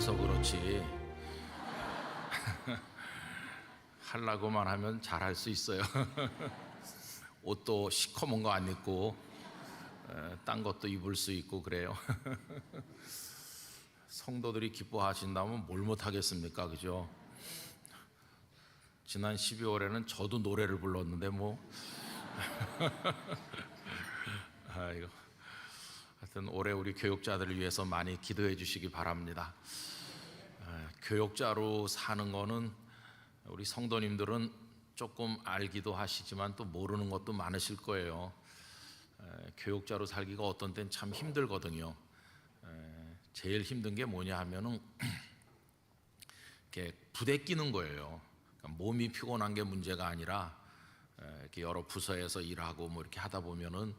해서 그렇지 하려고만 하면 잘할 수 있어요. 옷도 시커먼 거 안 입고 딴 것도 입을 수 있고 그래요. 성도들이 기뻐하신다면 뭘 못하겠습니까, 그죠? 지난 12월에는 저도 노래를 불렀는데 아이고. 하여튼 올해 우리 교육자들을 위해서 많이 기도해 주시기 바랍니다. 교육자로 사는 거는 우리 성도님들은 조금 알기도 하시지만 또 모르는 것도 많으실 거예요. 교육자로 살기가 어떤 때는 참 힘들거든요. 제일 힘든 게 뭐냐 하면은 이렇게 부대끼는 거예요. 그러니까 몸이 피곤한 게 문제가 아니라 이렇게 여러 부서에서 일하고 뭐 이렇게 하다 보면은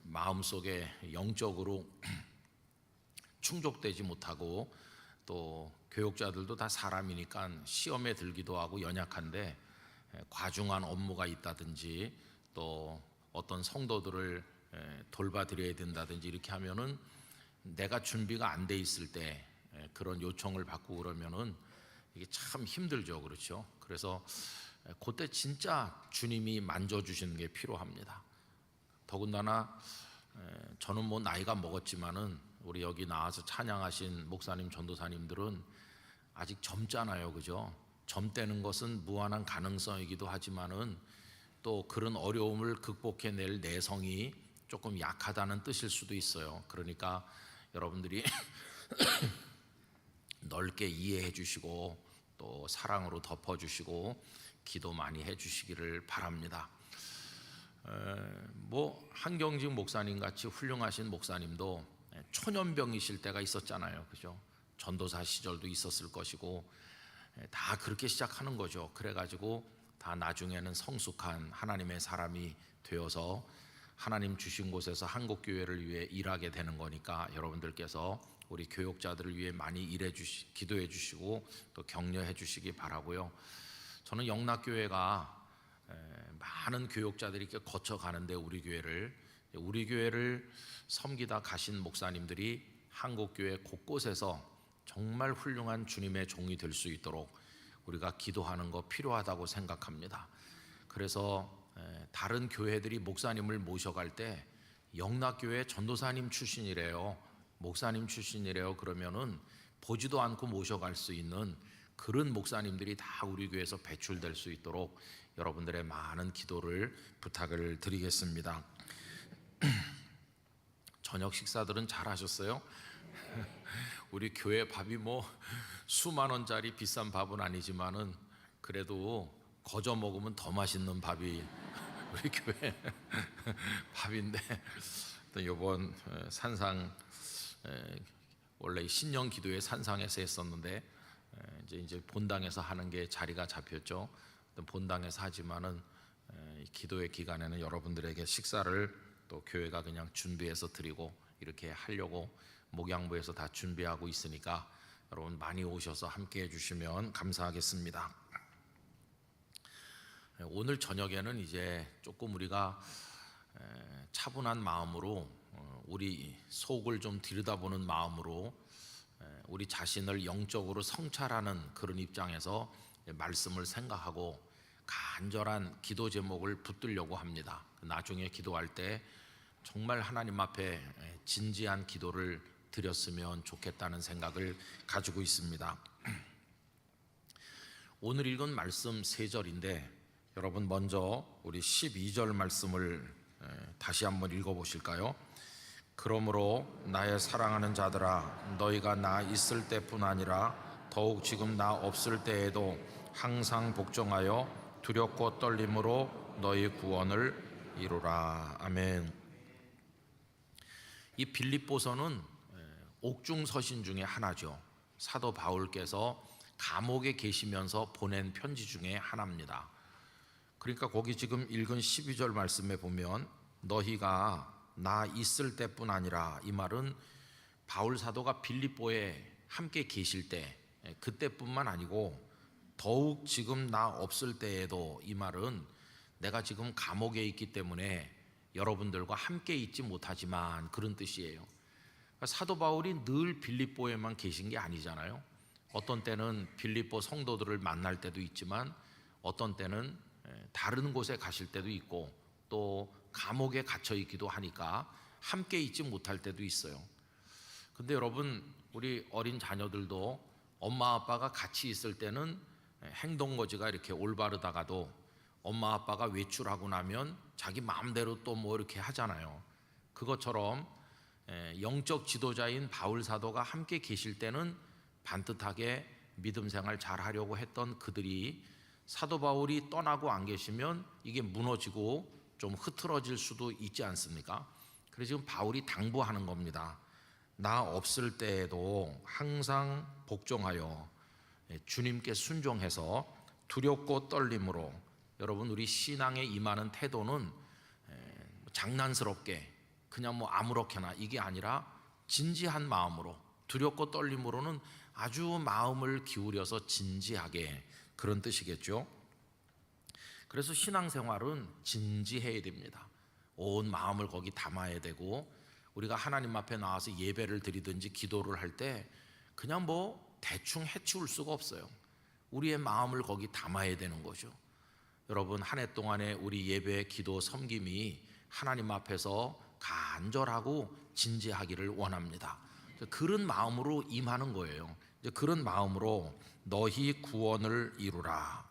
마음속에 영적으로 충족되지 못하고, 또 교육자들도 다 사람이니까 시험에 들기도 하고 연약한데 과중한 업무가 있다든지 또 어떤 성도들을 돌봐드려야 된다든지 이렇게 하면은 내가 준비가 안 돼 있을 때 그런 요청을 받고 그러면은 이게 참 힘들죠, 그렇죠? 그래서 그때 진짜 주님이 만져주시는 게 필요합니다. 더군다나 저는 뭐 나이가 먹었지만은 우리 여기 나와서 찬양하신 목사님, 전도사님들은 아직 젊잖아요, 그죠? 젊다는 것은 무한한 가능성이기도 하지만은 또 그런 어려움을 극복해낼 내성이 조금 약하다는 뜻일 수도 있어요. 그러니까 여러분들이 넓게 이해해 주시고 또 사랑으로 덮어주시고 기도 많이 해 주시기를 바랍니다. 뭐 한경직 목사님 같이 훌륭하신 목사님도 초년병이실 때가 있었잖아요, 그죠? 전도사 시절도 있었을 것이고 다 그렇게 시작하는 거죠. 그래가지고 다 나중에는 성숙한 하나님의 사람이 되어서 하나님 주신 곳에서 한국교회를 위해 일하게 되는 거니까 여러분들께서 우리 교육자들을 위해 많이 기도해 주시고 또 격려해 주시기 바라고요. 저는 영락교회가 많은 교육자들이 이렇게 거쳐가는데 우리 교회를 섬기다 가신 목사님들이 한국교회 곳곳에서 정말 훌륭한 주님의 종이 될 수 있도록 우리가 기도하는 거 필요하다고 생각합니다. 그래서 다른 교회들이 목사님을 모셔갈 때 영락교회 전도사님 출신이래요, 목사님 출신이래요 그러면은 보지도 않고 모셔갈 수 있는 그런 목사님들이 다 우리 교회에서 배출될 수 있도록 여러분들의 많은 기도를 부탁을 드리겠습니다. 저녁 식사들은 잘 하셨어요? 우리 교회 밥이 뭐 수만 원짜리 비싼 밥은 아니지만은 그래도 거저 먹으면 더 맛있는 밥이 우리 교회 밥인데, 또 이번 산상 원래 신령 기도회 산상에서 했었는데 이제 본당에서 하는 게 자리가 잡혔죠. 본당에서 하지만은 기도회 기간에는 여러분들에게 식사를 또 교회가 그냥 준비해서 드리고 이렇게 하려고 목양부에서 다 준비하고 있으니까 여러분 많이 오셔서 함께 해주시면 감사하겠습니다. 오늘 저녁에는 이제 조금 우리가 차분한 마음으로 우리 속을 좀 들여다보는 마음으로 우리 자신을 영적으로 성찰하는 그런 입장에서 말씀을 생각하고 간절한 기도 제목을 붙들려고 합니다. 나중에 기도할 때 정말 하나님 앞에 진지한 기도를 드렸으면 좋겠다는 생각을 가지고 있습니다. 오늘 읽은 말씀 3절인데 여러분 먼저 우리 12절 말씀을 다시 한번 읽어보실까요? 그러므로 나의 사랑하는 자들아, 너희가 나 있을 때뿐 아니라 더욱 지금 나 없을 때에도 항상 복종하여 두렵고 떨림으로 너희 구원을 이루라. 아멘. 이 빌립보서는 옥중 서신 중에 하나죠. 사도 바울께서 감옥에 계시면서 보낸 편지 중에 하나입니다. 그러니까 거기 지금 읽은 12절 말씀에 보면 너희가 나 있을 때뿐 아니라, 이 말은 바울 사도가 빌립보에 함께 계실 때 그때뿐만 아니고 더욱 지금 나 없을 때에도, 이 말은 내가 지금 감옥에 있기 때문에 여러분들과 함께 있지 못하지만 그런 뜻이에요. 사도 바울이 늘 빌립보에만 계신 게 아니잖아요. 어떤 때는 빌립보 성도들을 만날 때도 있지만 어떤 때는 다른 곳에 가실 때도 있고 또 감옥에 갇혀 있기도 하니까 함께 있지 못할 때도 있어요. 근데 여러분, 우리 어린 자녀들도 엄마 아빠가 같이 있을 때는 행동거지가 이렇게 올바르다가도 엄마 아빠가 외출하고 나면 자기 마음대로 또 뭐 이렇게 하잖아요. 그것처럼 영적 지도자인 바울 사도가 함께 계실 때는 반듯하게 믿음 생활 잘 하려고 했던 그들이 사도 바울이 떠나고 안 계시면 이게 무너지고 좀 흐트러질 수도 있지 않습니까? 그래서 지금 바울이 당부하는 겁니다. 나 없을 때에도 항상 복종하여 주님께 순종해서 두렵고 떨림으로, 여러분 우리 신앙에 임하는 태도는 장난스럽게 그냥 뭐 아무렇게나 이게 아니라 진지한 마음으로, 두렵고 떨림으로는 아주 마음을 기울여서 진지하게, 그런 뜻이겠죠. 그래서 신앙생활은 진지해야 됩니다. 온 마음을 거기 담아야 되고, 우리가 하나님 앞에 나와서 예배를 드리든지 기도를 할 때 그냥 뭐 대충 해치울 수가 없어요. 우리의 마음을 거기 담아야 되는 거죠. 여러분, 한 해 동안에 우리 예배, 기도, 섬김이 하나님 앞에서 간절하고 진지하기를 원합니다. 그런 마음으로 임하는 거예요. 그런 마음으로 너희 구원을 이루라.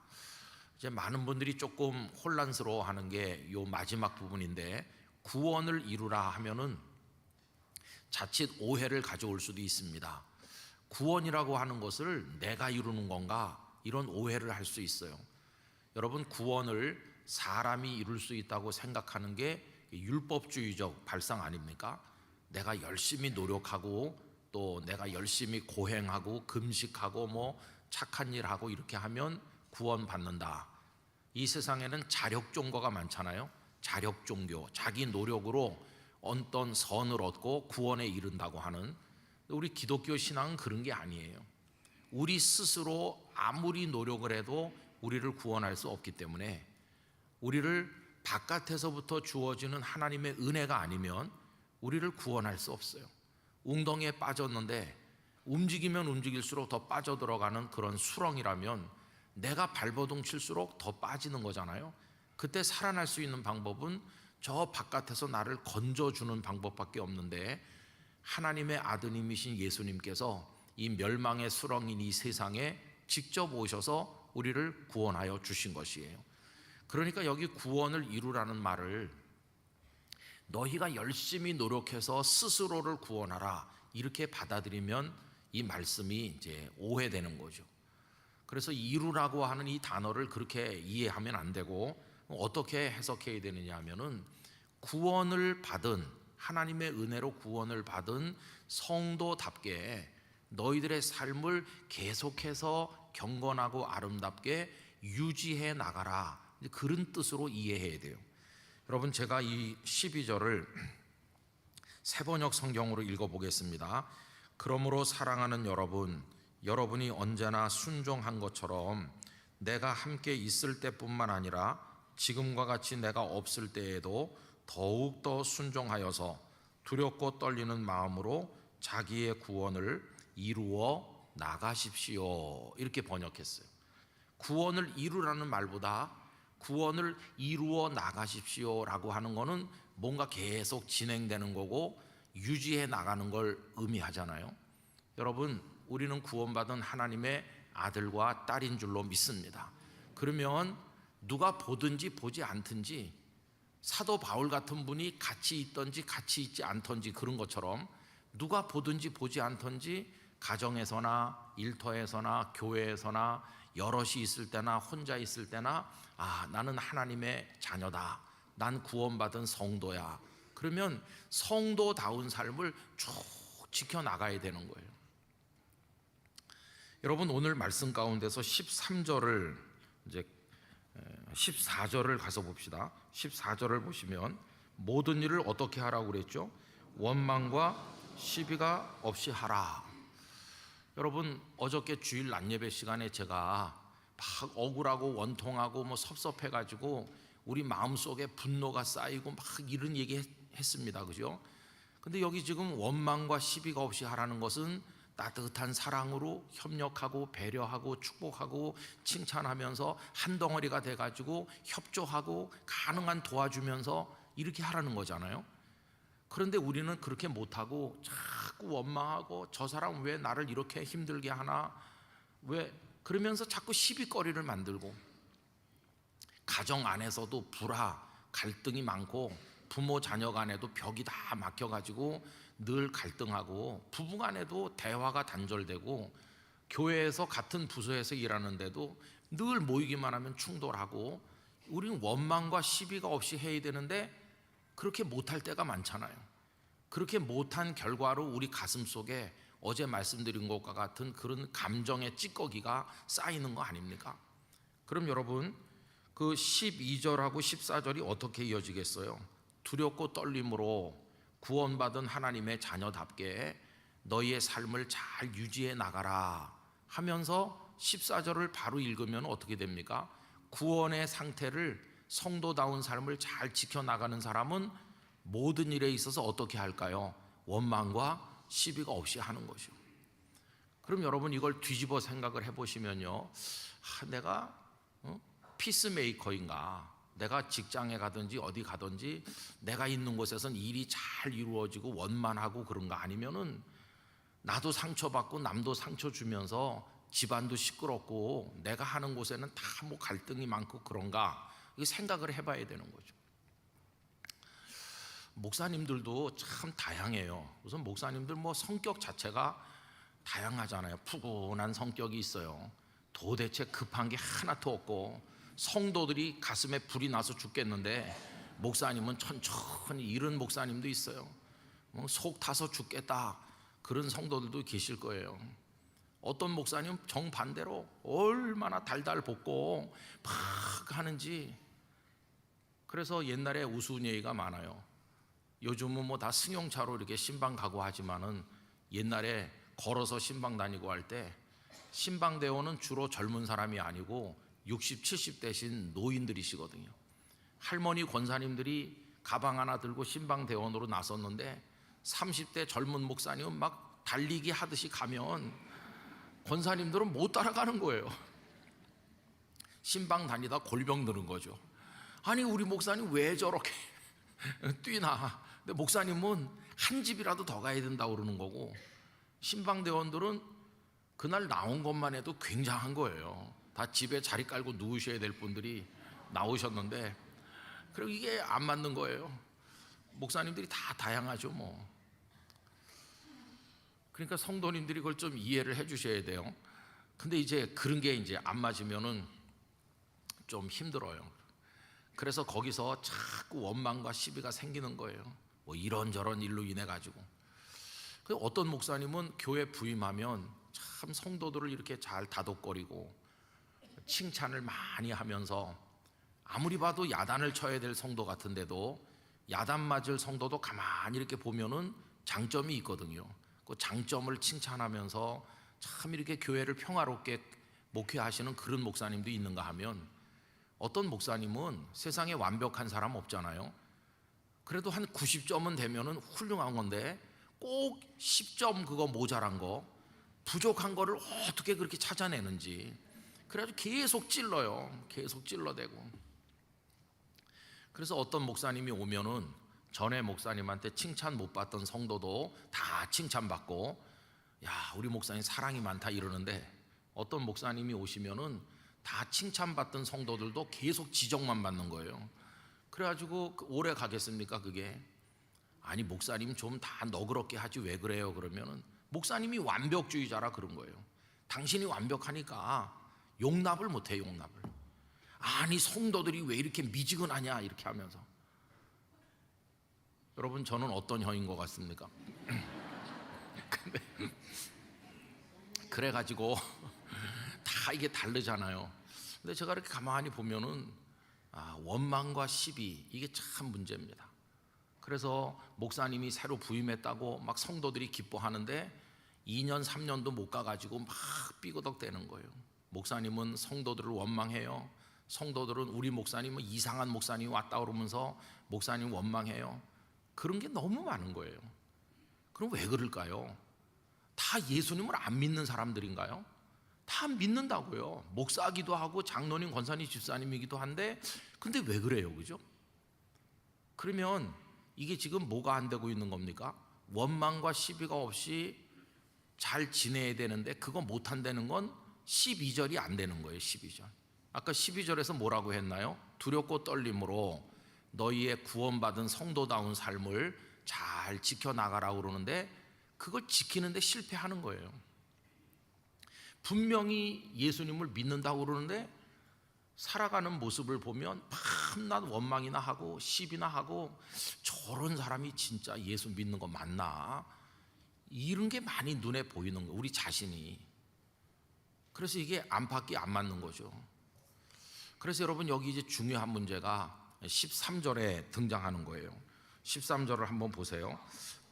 이제 많은 분들이 조금 혼란스러워하는 게 요 마지막 부분인데, 구원을 이루라 하면은 자칫 오해를 가져올 수도 있습니다. 구원이라고 하는 것을 내가 이루는 건가, 이런 오해를 할 수 있어요. 여러분, 구원을 사람이 이룰 수 있다고 생각하는 게 율법주의적 발상 아닙니까? 내가 열심히 노력하고 또 내가 열심히 고행하고 금식하고 뭐 착한 일하고 이렇게 하면 구원받는다. 이 세상에는 자력종교가 많잖아요. 자력종교, 자기 노력으로 어떤 선을 얻고 구원에 이른다고 하는. 우리 기독교 신앙은 그런 게 아니에요. 우리 스스로 아무리 노력을 해도 우리를 구원할 수 없기 때문에, 우리를 바깥에서부터 주어지는 하나님의 은혜가 아니면 우리를 구원할 수 없어요. 웅덩이에 빠졌는데 움직이면 움직일수록 더 빠져들어가는 그런 수렁이라면 내가 발버둥 칠수록 더 빠지는 거잖아요. 그때 살아날 수 있는 방법은 저 바깥에서 나를 건져주는 방법밖에 없는데, 하나님의 아드님이신 예수님께서 이 멸망의 수렁인 이 세상에 직접 오셔서 우리를 구원하여 주신 것이에요. 그러니까 여기 구원을 이루라는 말을 너희가 열심히 노력해서 스스로를 구원하라, 이렇게 받아들이면 이 말씀이 이제 오해되는 거죠. 그래서 이루라고 하는 이 단어를 그렇게 이해하면 안 되고, 어떻게 해석해야 되느냐 하면은, 구원을 받은, 하나님의 은혜로 구원을 받은 성도답게 너희들의 삶을 계속해서 경건하고 아름답게 유지해 나가라, 그런 뜻으로 이해해야 돼요. 여러분, 제가 이 12절을 새번역 성경으로 읽어보겠습니다. 그러므로 사랑하는 여러분, 여러분이 언제나 순종한 것처럼 내가 함께 있을 때뿐만 아니라 지금과 같이 내가 없을 때에도 더욱더 순종하여서 두렵고 떨리는 마음으로 자기의 구원을 이루어 나가십시오, 이렇게 번역했어요. 구원을 이루라는 말보다 구원을 이루어 나가십시오라고 하는 거는 뭔가 계속 진행되는 거고 유지해 나가는 걸 의미하잖아요. 여러분, 우리는 구원받은 하나님의 아들과 딸인 줄로 믿습니다. 그러면 누가 보든지 보지 않든지, 사도 바울 같은 분이 같이 있든지 같이 있지 않든지 그런 것처럼, 누가 보든지 보지 않든지 가정에서나 일터에서나 교회에서나 여럿이 있을 때나 혼자 있을 때나, 나는 하나님의 자녀다, 난 구원받은 성도야, 그러면 성도다운 삶을 쭉 지켜나가야 되는 거예요. 여러분, 오늘 말씀 가운데서 13절을 이제 14절을 가서 봅시다. 14절을 보시면 모든 일을 어떻게 하라고 그랬죠? 원망과 시비가 없이 하라. 여러분, 어저께 주일 낮예배 시간에 제가 막 억울하고 원통하고 뭐 섭섭해가지고 우리 마음속에 분노가 쌓이고 막 이런 얘기 했습니다. 그죠? 근데 여기 지금 원망과 시비가 없이 하라는 것은 따뜻한 사랑으로 협력하고 배려하고 축복하고 칭찬하면서 한 덩어리가 돼가지고 협조하고 가능한 도와주면서 이렇게 하라는 거잖아요. 그런데 우리는 그렇게 못하고 자꾸 원망하고 저 사람 왜 나를 이렇게 힘들게 하나, 왜 그러면서 자꾸 시비거리를 만들고, 가정 안에서도 불화, 갈등이 많고 부모 자녀 간에도 벽이 다 막혀가지고 늘 갈등하고, 부부 간에도 대화가 단절되고, 교회에서 같은 부서에서 일하는데도 늘 모이기만 하면 충돌하고, 우리는 원망과 시비가 없이 해야 되는데 그렇게 못할 때가 많잖아요. 그렇게 못한 결과로 우리 가슴 속에 어제 말씀드린 것과 같은 그런 감정의 찌꺼기가 쌓이는 거 아닙니까? 그럼 여러분, 그 12절하고 14절이 어떻게 이어지겠어요? 두렵고 떨림으로 구원받은 하나님의 자녀답게 너희의 삶을 잘 유지해 나가라 하면서 14절을 바로 읽으면 어떻게 됩니까? 구원의 상태를, 성도다운 삶을 잘 지켜나가는 사람은 모든 일에 있어서 어떻게 할까요? 원망과 시비가 없이 하는 것이요. 그럼 여러분, 이걸 뒤집어 생각을 해보시면요, 내가 피스메이커인가? 내가 직장에 가든지 어디 가든지 내가 있는 곳에선 일이 잘 이루어지고 원만하고 그런가? 아니면은 나도 상처받고 남도 상처 주면서 집안도 시끄럽고 내가 하는 곳에는 다 뭐 갈등이 많고 그런가? 이 생각을 해봐야 되는 거죠. 목사님들도 참 다양해요. 우선 목사님들 뭐 성격 자체가 다양하잖아요. 푸근한 성격이 있어요. 도대체 급한 게 하나도 없고, 성도들이 가슴에 불이 나서 죽겠는데 목사님은 천천히, 이런 목사님도 있어요. 속 타서 죽겠다, 그런 성도들도 계실 거예요. 어떤 목사님은 정반대로 얼마나 달달 볶고 막 하는지. 그래서 옛날에 우스운 얘기가 많아요. 요즘은 뭐 다 승용차로 이렇게 신방 가고 하지만은 옛날에 걸어서 신방 다니고 할 때 신방대원은 주로 젊은 사람이 아니고 60, 70대신 노인들이시거든요. 할머니 권사님들이 가방 하나 들고 신방대원으로 나섰는데 30대 젊은 목사님은 막 달리기 하듯이 가면 권사님들은 못 따라가는 거예요. 신방 다니다 골병 드는 거죠. 아니, 우리 목사님 왜 저렇게 뛰나? 근데 목사님은 한 집이라도 더 가야 된다고 그러는 거고, 신방대원들은 그날 나온 것만 해도 굉장한 거예요. 다 집에 자리 깔고 누우셔야 될 분들이 나오셨는데, 그리고 이게 안 맞는 거예요. 목사님들이 다 다양하죠 뭐. 그러니까 성도님들이 그걸 좀 이해를 해 주셔야 돼요. 근데 이제 그런 게 이제 안 맞으면은 좀 힘들어요. 그래서 거기서 자꾸 원망과 시비가 생기는 거예요. 뭐 이런저런 일로 인해 가지고. 어떤 목사님은 교회 부임하면 참 성도들을 이렇게 잘 다독거리고 칭찬을 많이 하면서, 아무리 봐도 야단을 쳐야 될 성도 같은데도 야단 맞을 성도도 가만히 이렇게 보면은 장점이 있거든요. 그 장점을 칭찬하면서 참 이렇게 교회를 평화롭게 목회하시는 그런 목사님도 있는가 하면, 어떤 목사님은 세상에 완벽한 사람 없잖아요. 그래도 한 90점은 되면은 훌륭한 건데 꼭 10점 그거 모자란 거, 부족한 거를 어떻게 그렇게 찾아내는지, 그래가지고 계속 찔러요. 계속 찔러대고. 그래서 어떤 목사님이 오면은 전에 목사님한테 칭찬 못 받던 성도도 다 칭찬받고, 야, 우리 목사님 사랑이 많다 이러는데, 어떤 목사님이 오시면은 다 칭찬받던 성도들도 계속 지적만 받는 거예요. 그래가지고 오래 가겠습니까 그게? 아니, 목사님 좀 다 너그럽게 하지 왜 그래요? 그러면은 목사님이 완벽주의자라 그런 거예요. 당신이 완벽하니까 용납을 못해, 용납을. 아니, 성도들이 왜 이렇게 미지근하냐 이렇게 하면서. 여러분, 저는 어떤 형인 것 같습니까? 근데 그래가지고 다 이게 다르잖아요. 근데 제가 이렇게 가만히 보면은 원망과 시비, 이게 참 문제입니다. 그래서 목사님이 새로 부임했다고 막 성도들이 기뻐하는데 2년 3년도 못 가가지고 막 삐거덕대는 거예요. 목사님은 성도들을 원망해요. 성도들은 우리 목사님은 이상한 목사님이 왔다 그러면서 목사님 원망해요. 그런 게 너무 많은 거예요. 그럼 왜 그럴까요? 다 예수님을 안 믿는 사람들인가요? 다 믿는다고요. 목사기도 하고 장로님, 권사님, 집사님이기도 한데 근데 왜 그래요? 그죠? 그러면 이게 지금 뭐가 안 되고 있는 겁니까? 원망과 시비가 없이 잘 지내야 되는데 그거 못 한다는 건 12절이 안 되는 거예요. 12절. 아까 12절에서 뭐라고 했나요? 두렵고 떨림으로 너희의 구원받은 성도다운 삶을 잘 지켜나가라고 그러는데 그걸 지키는데 실패하는 거예요. 분명히 예수님을 믿는다고 그러는데 살아가는 모습을 보면 밤낮 원망이나 하고 시비나 하고 저런 사람이 진짜 예수 믿는 거 맞나? 이런 게 많이 눈에 보이는 거예요. 우리 자신이. 그래서 이게 안팎이 안 맞는 거죠. 그래서 여러분 여기 이제 중요한 문제가 13절에 등장하는 거예요. 13절을 한번 보세요.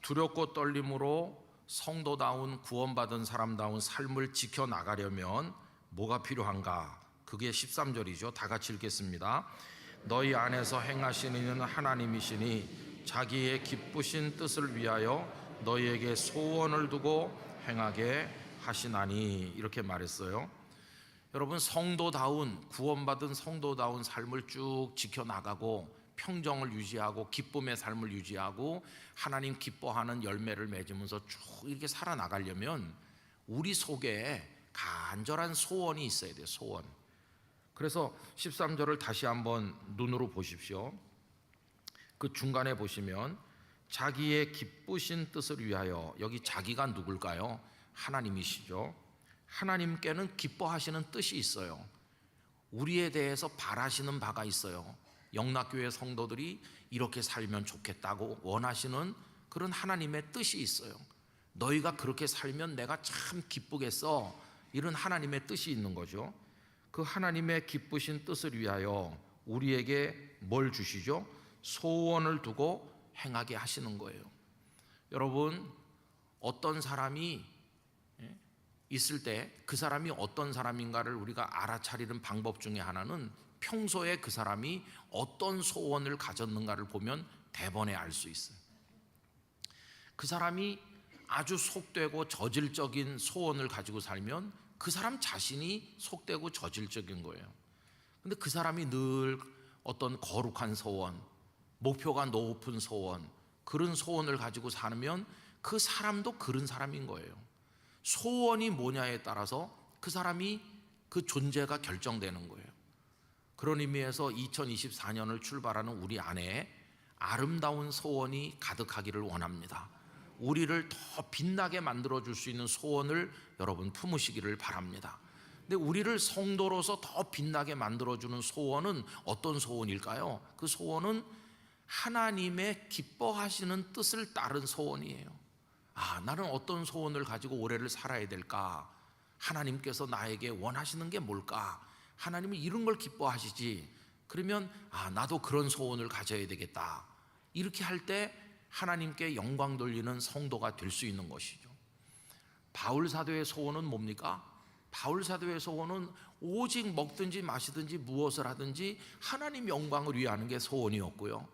두렵고 떨림으로 성도다운 구원받은 사람다운 삶을 지켜나가려면 뭐가 필요한가? 그게 13절이죠. 다 같이 읽겠습니다. 너희 안에서 행하시는 이는 하나님이시니 자기의 기쁘신 뜻을 위하여 너희에게 소원을 두고 행하게 하시나니 이렇게 말했어요. 여러분 성도다운 구원받은 성도다운 삶을 쭉 지켜나가고 평정을 유지하고 기쁨의 삶을 유지하고 하나님 기뻐하는 열매를 맺으면서 쭉 이렇게 살아나가려면 우리 속에 간절한 소원이 있어야 돼요. 소원. 그래서 13절을 다시 한번 눈으로 보십시오. 그 중간에 보시면 자기의 기쁘신 뜻을 위하여, 여기 자기가 누굴까요? 하나님이시죠. 하나님께는 기뻐하시는 뜻이 있어요. 우리에 대해서 바라시는 바가 있어요. 영락교회 성도들이 이렇게 살면 좋겠다고 원하시는 그런 하나님의 뜻이 있어요. 너희가 그렇게 살면 내가 참 기쁘겠어, 이런 하나님의 뜻이 있는 거죠. 그 하나님의 기쁘신 뜻을 위하여 우리에게 뭘 주시죠? 소원을 두고 행하게 하시는 거예요. 여러분 어떤 사람이 있을 때 그 사람이 어떤 사람인가를 우리가 알아차리는 방법 중에 하나는 평소에 그 사람이 어떤 소원을 가졌는가를 보면 대번에 알 수 있어요. 그 사람이 아주 속되고 저질적인 소원을 가지고 살면 그 사람 자신이 속되고 저질적인 거예요. 근데 그 사람이 늘 어떤 거룩한 소원, 목표가 높은 소원, 그런 소원을 가지고 살면 그 사람도 그런 사람인 거예요. 소원이 뭐냐에 따라서 그 사람이 그 존재가 결정되는 거예요. 그런 의미에서 2024년을 출발하는 우리 안에 아름다운 소원이 가득하기를 원합니다. 우리를 더 빛나게 만들어줄 수 있는 소원을 여러분 품으시기를 바랍니다. 근데 우리를 성도로서 더 빛나게 만들어주는 소원은 어떤 소원일까요? 그 소원은 하나님의 기뻐하시는 뜻을 따른 소원이에요. 나는 어떤 소원을 가지고 올해를 살아야 될까? 하나님께서 나에게 원하시는 게 뭘까? 하나님은 이런 걸 기뻐하시지. 그러면 나도 그런 소원을 가져야 되겠다. 이렇게 할 때 하나님께 영광 돌리는 성도가 될 수 있는 것이죠. 바울 사도의 소원은 뭡니까? 바울 사도의 소원은 오직 먹든지 마시든지 무엇을 하든지 하나님 영광을 위하는 게 소원이었고요.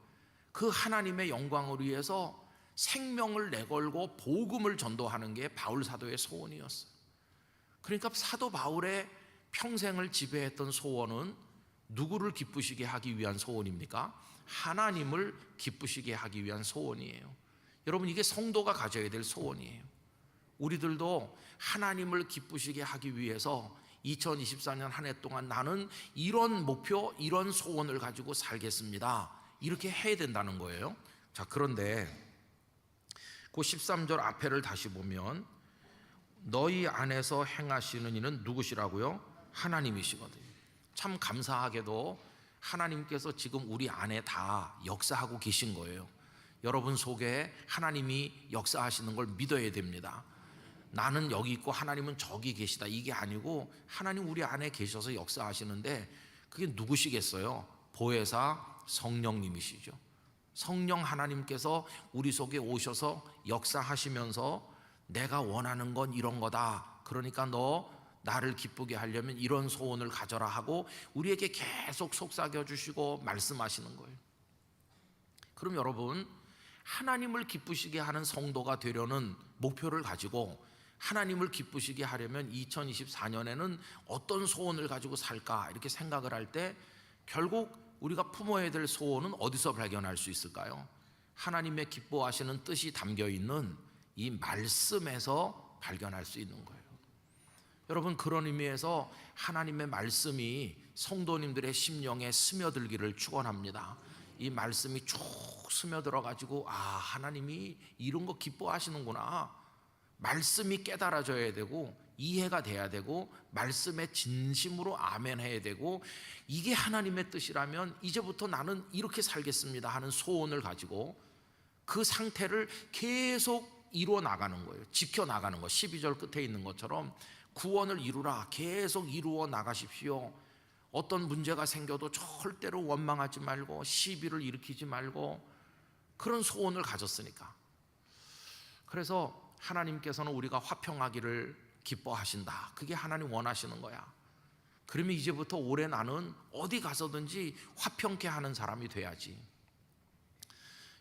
그 하나님의 영광을 위해서 생명을 내걸고 복음을 전도하는 게 바울 사도의 소원이었어요. 그러니까 사도 바울의 평생을 지배했던 소원은 누구를 기쁘시게 하기 위한 소원입니까? 하나님을 기쁘시게 하기 위한 소원이에요. 여러분 이게 성도가 가져야 될 소원이에요. 우리들도 하나님을 기쁘시게 하기 위해서 2024년 한 해 동안 나는 이런 목표, 이런 소원을 가지고 살겠습니다, 이렇게 해야 된다는 거예요. 자, 그런데 그 13절 앞에를 다시 보면 너희 안에서 행하시는 이는 누구시라고요? 하나님이시거든요. 참 감사하게도 하나님께서 지금 우리 안에 다 역사하고 계신 거예요. 여러분 속에 하나님이 역사하시는 걸 믿어야 됩니다. 나는 여기 있고 하나님은 저기 계시다, 이게 아니고 하나님 우리 안에 계셔서 역사하시는데 그게 누구시겠어요? 보혜사 성령님이시죠. 성령 하나님께서 우리 속에 오셔서 역사하시면서 내가 원하는 건 이런 거다, 그러니까 너 나를 기쁘게 하려면 이런 소원을 가져라 하고 우리에게 계속 속삭여 주시고 말씀하시는 거예요. 그럼 여러분 하나님을 기쁘시게 하는 성도가 되려는 목표를 가지고 하나님을 기쁘시게 하려면 2024년에는 어떤 소원을 가지고 살까 이렇게 생각을 할 때 결국 우리가 품어야 될 소원은 어디서 발견할 수 있을까요? 하나님의 기뻐하시는 뜻이 담겨 있는 이 말씀에서 발견할 수 있는 거예요. 여러분, 그런 의미에서 하나님의 말씀이 성도님들의 심령에 스며들기를 축원합니다. 이 말씀이 쭉 스며들어 가지고 하나님이 이런 거 기뻐하시는구나. 말씀이 깨달아져야 되고 이해가 돼야 되고 말씀에 진심으로 아멘 해야 되고 이게 하나님의 뜻이라면 이제부터 나는 이렇게 살겠습니다 하는 소원을 가지고 그 상태를 계속 이루어 나가는 거예요. 지켜 나가는 거. 12절 끝에 있는 것처럼 구원을 이루라. 계속 이루어 나가십시오. 어떤 문제가 생겨도 절대로 원망하지 말고 시비를 일으키지 말고 그런 소원을 가졌으니까. 그래서 하나님께서는 우리가 화평하기를 기뻐하신다. 그게 하나님 원하시는 거야. 그러면 이제부터 올해 나는 어디 가서든지 화평케 하는 사람이 돼야지.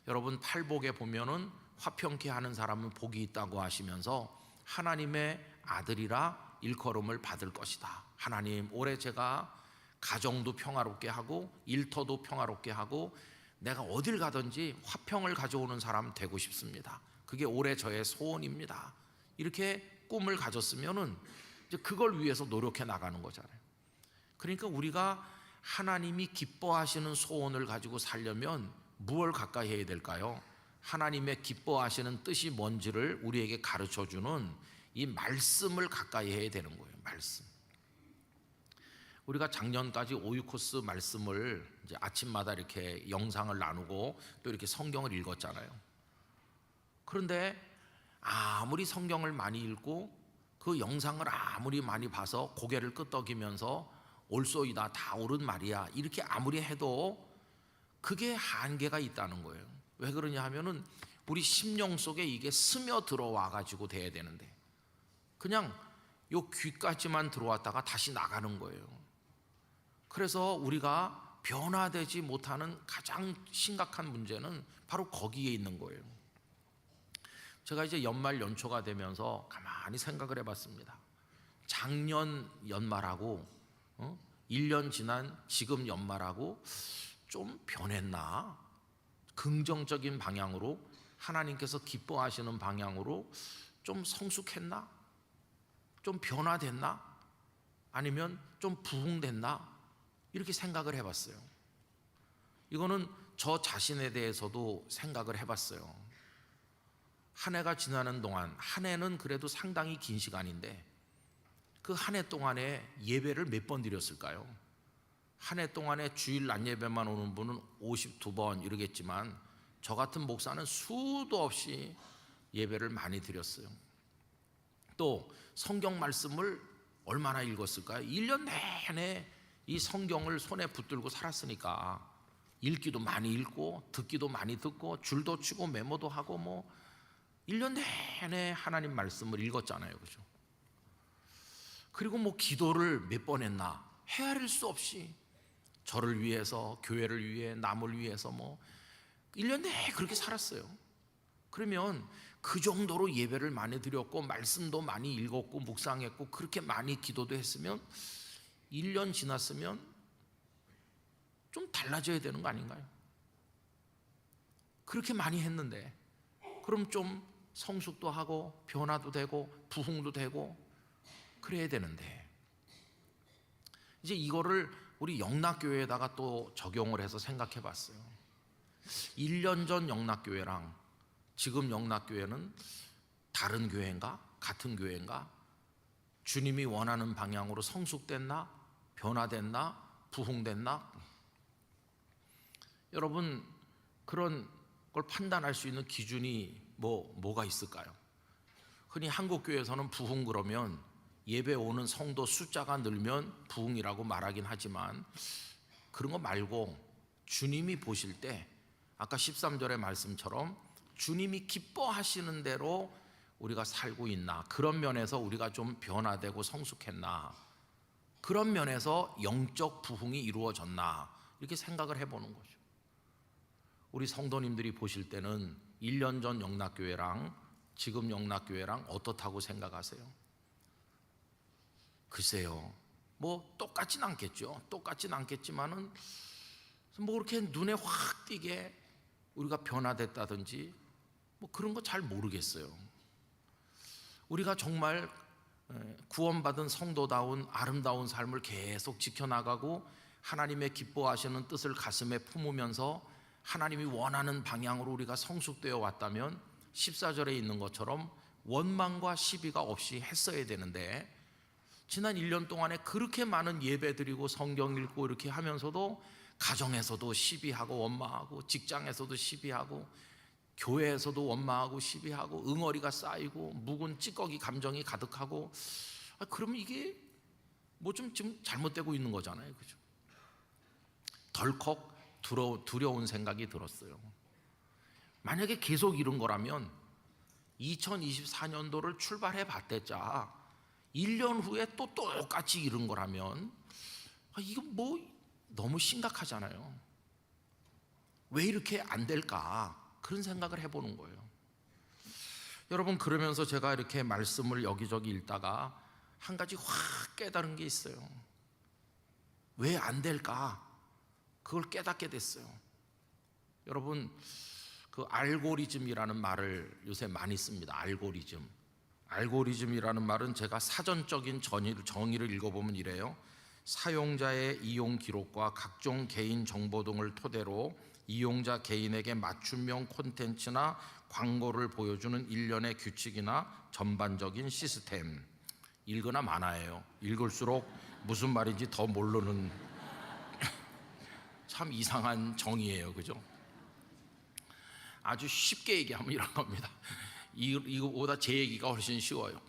여러분, 팔복에 보면은 화평케 하는 사람은 복이 있다고 하시면서 하나님의 아들이라 일컬음을 받을 것이다. 하나님, 올해 제가 가정도 평화롭게 하고 일터도 평화롭게 하고 내가 어딜 가든지 화평을 가져오는 사람 되고 싶습니다. 그게 올해 저의 소원입니다. 이렇게 꿈을 가졌으면은 이제 그걸 위해서 노력해 나가는 거잖아요. 그러니까 우리가 하나님이 기뻐하시는 소원을 가지고 살려면 무엇을 가까이 해야 될까요? 하나님의 기뻐하시는 뜻이 뭔지를 우리에게 가르쳐 주는 이 말씀을 가까이 해야 되는 거예요. 말씀. 우리가 작년까지 5육 코스 말씀을 이제 아침마다 이렇게 영상을 나누고 또 이렇게 성경을 읽었잖아요. 그런데 아무리 성경을 많이 읽고 그 영상을 아무리 많이 봐서 고개를 끄덕이면서 옳소이다, 다 옳은 말이야 이렇게 아무리 해도 그게 한계가 있다는 거예요. 왜 그러냐 하면은 우리 심령 속에 이게 스며 들어와 가지고 돼야 되는데 그냥 요 귀까지만 들어왔다가 다시 나가는 거예요. 그래서 우리가 변화되지 못하는 가장 심각한 문제는 바로 거기에 있는 거예요. 제가 이제 연말 연초가 되면서 가만히 생각을 해봤습니다. 작년 연말하고 1년 지난 지금 연말하고 좀 변했나? 긍정적인 방향으로 하나님께서 기뻐하시는 방향으로 좀 성숙했나? 좀 변화됐나? 아니면 좀 부흥됐나? 이렇게 생각을 해봤어요. 이거는 저 자신에 대해서도 생각을 해봤어요. 한 해가 지나는 동안, 한 해는 그래도 상당히 긴 시간인데 그 한 해 동안에 예배를 몇 번 드렸을까요? 한 해 동안에 주일 낮 예배만 오는 분은 52번 이러겠지만 저 같은 목사는 수도 없이 예배를 많이 드렸어요. 또 성경 말씀을 얼마나 읽었을까요? 1년 내내 이 성경을 손에 붙들고 살았으니까 읽기도 많이 읽고 듣기도 많이 듣고 줄도 치고 메모도 하고 뭐 1년 내내 하나님 말씀을 읽었잖아요. 그죠? 그리고 뭐 기도를 몇 번 했나? 헤아릴 수 없이 저를 위해서, 교회를 위해, 남을 위해서 뭐 1년 내내 그렇게 살았어요. 그러면 그 정도로 예배를 많이 드렸고 말씀도 많이 읽었고 묵상했고 그렇게 많이 기도도 했으면 1년 지났으면 좀 달라져야 되는 거 아닌가요? 그렇게 많이 했는데 그럼 좀 성숙도 하고 변화도 되고 부흥도 되고 그래야 되는데 이제 이거를 우리 영락교회에다가 또 적용을 해서 생각해 봤어요. 1년 전 영락교회랑 지금 영락교회는 다른 교회인가? 같은 교회인가? 주님이 원하는 방향으로 성숙됐나? 변화됐나? 부흥됐나? 여러분, 그런 걸 판단할 수 있는 기준이 뭐가 있을까요? 흔히 한국교회에서는 부흥 그러면 예배 오는 성도 숫자가 늘면 부흥이라고 말하긴 하지만 그런 거 말고 주님이 보실 때 아까 13절의 말씀처럼 주님이 기뻐하시는 대로 우리가 살고 있나, 그런 면에서 우리가 좀 변화되고 성숙했나, 그런 면에서 영적 부흥이 이루어졌나 이렇게 생각을 해보는 거죠. 우리 성도님들이 보실 때는 1년 전 영락교회랑 지금 영락교회랑 어떻다고 생각하세요? 글쎄요, 뭐 똑같진 않겠죠. 똑같진 않겠지만은 뭐 그렇게 눈에 확 띄게 우리가 변화됐다든지 뭐 그런 거 잘 모르겠어요. 우리가 정말 구원받은 성도다운 아름다운 삶을 계속 지켜나가고 하나님의 기뻐하시는 뜻을 가슴에 품으면서 하나님이 원하는 방향으로 우리가 성숙되어 왔다면 14절에 있는 것처럼 원망과 시비가 없이 했어야 되는데, 지난 1년 동안에 그렇게 많은 예배 드리고 성경 읽고 이렇게 하면서도 가정에서도 시비하고 원망하고, 직장에서도 시비하고, 교회에서도 원망하고 시비하고, 응어리가 쌓이고 묵은 찌꺼기 감정이 가득하고, 그러면 이게 뭐 좀 지금 잘못되고 있는 거잖아요, 그죠? 덜컥 두려운 생각이 들었어요. 만약에 계속 이런 거라면 2024년도를 출발해 봤댔자 1년 후에 또 똑같이 이런 거라면 이거 뭐 너무 심각하잖아요. 왜 이렇게 안 될까? 그런 생각을 해보는 거예요. 여러분, 그러면서 제가 이렇게 말씀을 여기저기 읽다가 한 가지 확 깨달은 게 있어요. 왜 안 될까? 그걸 깨닫게 됐어요. 여러분, 그 알고리즘이라는 말을 요새 많이 씁니다. 알고리즘이라는 말은 제가 사전적인 정의를 읽어보면 이래요. 사용자의 이용 기록과 각종 개인 정보 등을 토대로 이용자 개인에게 맞춤형 콘텐츠나 광고를 보여주는 일련의 규칙이나 전반적인 시스템. 읽으나 마나예요. 읽을수록 무슨 말인지 더 모르는 참 이상한 정의예요, 그죠? 아주 쉽게 얘기하면 이런 겁니다. 이거보다 제 얘기가 훨씬 쉬워요.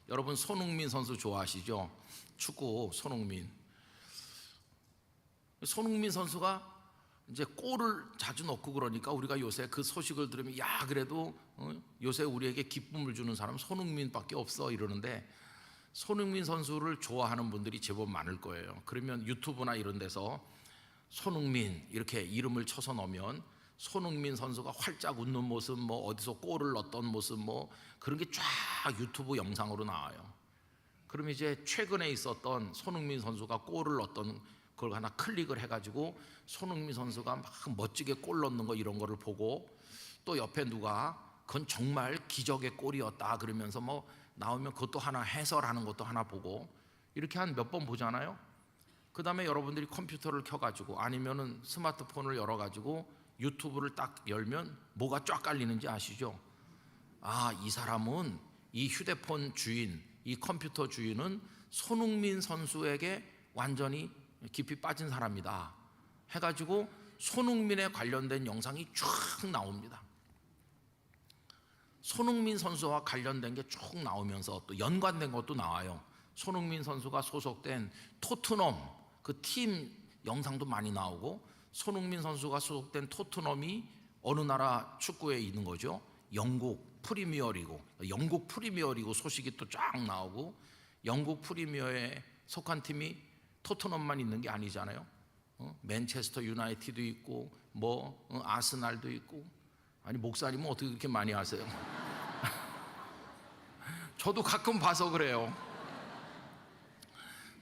여러분, 손흥민 선수 좋아하시죠? 축구 손흥민 선수가 이제 골을 자주 넣고 그러니까 우리가 요새 그 소식을 들으면 야, 그래도 요새 우리에게 기쁨을 주는 사람 손흥민밖에 없어 이러는데, 손흥민 선수를 좋아하는 분들이 제법 많을 거예요. 그러면 유튜브나 이런 데서 손흥민 이렇게 이름을 쳐서 넣으면 손흥민 선수가 활짝 웃는 모습, 뭐 어디서 골을 넣었던 모습, 뭐 그런 게 쫙 유튜브 영상으로 나와요. 그럼 이제 최근에 있었던 손흥민 선수가 골을 넣었던 그걸 하나 클릭을 해가지고 손흥민 선수가 막 멋지게 골 넣는 거 이런 거를 보고, 또 옆에 누가 그건 정말 기적의 골이었다 그러면서 뭐 나오면 그것도 하나 해설하는 것도 하나 보고, 이렇게 한 몇 번 보잖아요. 그 다음에 여러분들이 컴퓨터를 켜가지고 아니면은 스마트폰을 열어가지고 유튜브를 딱 열면 뭐가 쫙 깔리는지 아시죠? 아, 이 사람은, 이 휴대폰 주인, 이 컴퓨터 주인은 손흥민 선수에게 완전히 깊이 빠진 사람이다 해가지고 손흥민에 관련된 영상이 쭉 나옵니다. 손흥민 선수와 관련된 게 쭉 나오면서 또 연관된 것도 나와요. 손흥민 선수가 소속된 토트넘 그 팀 영상도 많이 나오고, 손흥민 선수가 소속된 토트넘이 어느 나라 축구에 있는 거죠? 영국 프리미어리그 소식이 또 쫙 나오고, 영국 프리미어에 속한 팀이 토트넘만 있는 게 아니잖아요. 맨체스터 유나이티드 있고 뭐 아스날도 있고. 아니, 목사님은 어떻게 그렇게 많이 아세요? 저도 가끔 봐서 그래요.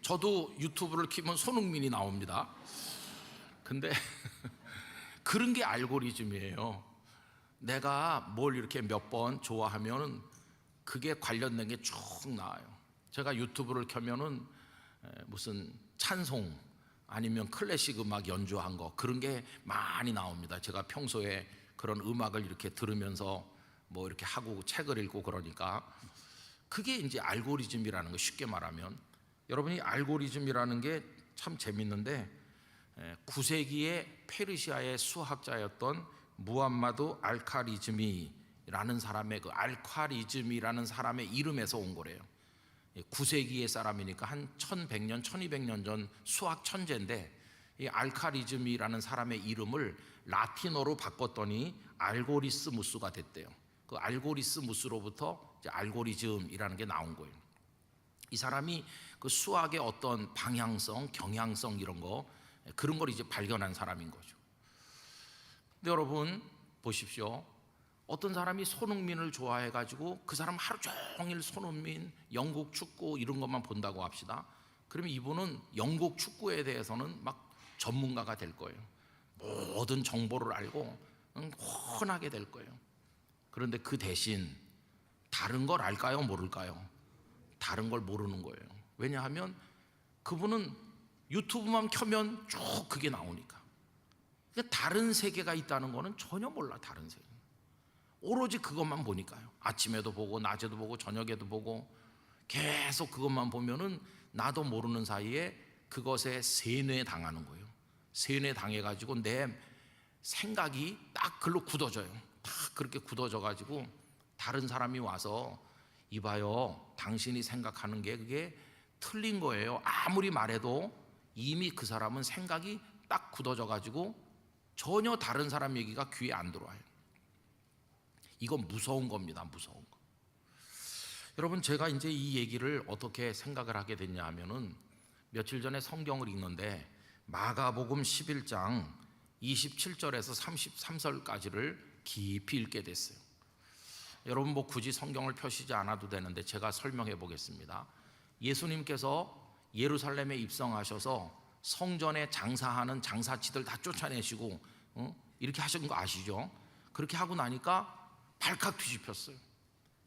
저도 유튜브를 키면 손흥민이 나옵니다. 근데 그런 게 알고리즘이에요. 내가 뭘 이렇게 몇 번 좋아하면 그게 관련된 게 쭉 나와요. 제가 유튜브를 켜면은 무슨 찬송 아니면 클래식 음악 연주한 거 그런 게 많이 나옵니다. 제가 평소에 그런 음악을 이렇게 들으면서 뭐 이렇게 하고 책을 읽고 그러니까 그게 이제 알고리즘이라는 거. 쉽게 말하면 여러분이 알고리즘이라는 게 참 재밌는데, 9세기에 페르시아의 수학자였던 무함마드 알카리즘이라는 사람의 그 알카리즘이라는 사람의 이름에서 온 거래요. 9세기의 사람이니까 한 1100년, 1200년 전 수학 천재인데, 이 알카리즘이라는 사람의 이름을 라틴어로 바꿨더니 알고리스무스가 됐대요. 그 알고리스무스로부터 이제 알고리즘이라는 게 나온 거예요. 이 사람이 그 수학의 어떤 방향성, 경향성 이런 거, 그런 걸 이제 발견한 사람인 거죠. 근데 여러분 보십시오. 어떤 사람이 손흥민을 좋아해가지고 그 사람 하루 종일 손흥민, 영국 축구 이런 것만 본다고 합시다. 그러면 이분은 영국 축구에 대해서는 막 전문가가 될 거예요. 모든 정보를 알고 훤하게 될 거예요. 그런데 그 대신 다른 걸 알까요? 모를까요? 다른 걸 모르는 거예요. 왜냐하면 그분은 유튜브만 켜면 쭉 그게 나오니까. 그러니까 다른 세계가 있다는 거는 전혀 몰라. 다른 세계. 오로지 그것만 보니까요. 아침에도 보고 낮에도 보고 저녁에도 보고 계속 그것만 보면은 나도 모르는 사이에 그것에 세뇌당하는 거예요. 세뇌당해가지고 내 생각이 딱 글로 굳어져요. 딱 그렇게 굳어져가지고 다른 사람이 와서 이봐요, 당신이 생각하는 게 그게 틀린 거예요. 아무리 말해도 이미 그 사람은 생각이 딱 굳어져가지고 전혀 다른 사람 얘기가 귀에 안 들어와요. 이건 무서운 겁니다. 무서운 거. 여러분, 제가 이제 이 얘기를 어떻게 생각을 하게 됐냐 하면은 며칠 전에 성경을 읽는데 마가복음 11장 27절에서 33절까지를 깊이 읽게 됐어요. 여러분 뭐 굳이 성경을 펴시지 않아도 되는데 제가 설명해 보겠습니다. 예수님께서 예루살렘에 입성하셔서 성전에 장사하는 장사치들 다 쫓아내시고 이렇게 하신 거 아시죠? 그렇게 하고 나니까 발칵 뒤집혔어요.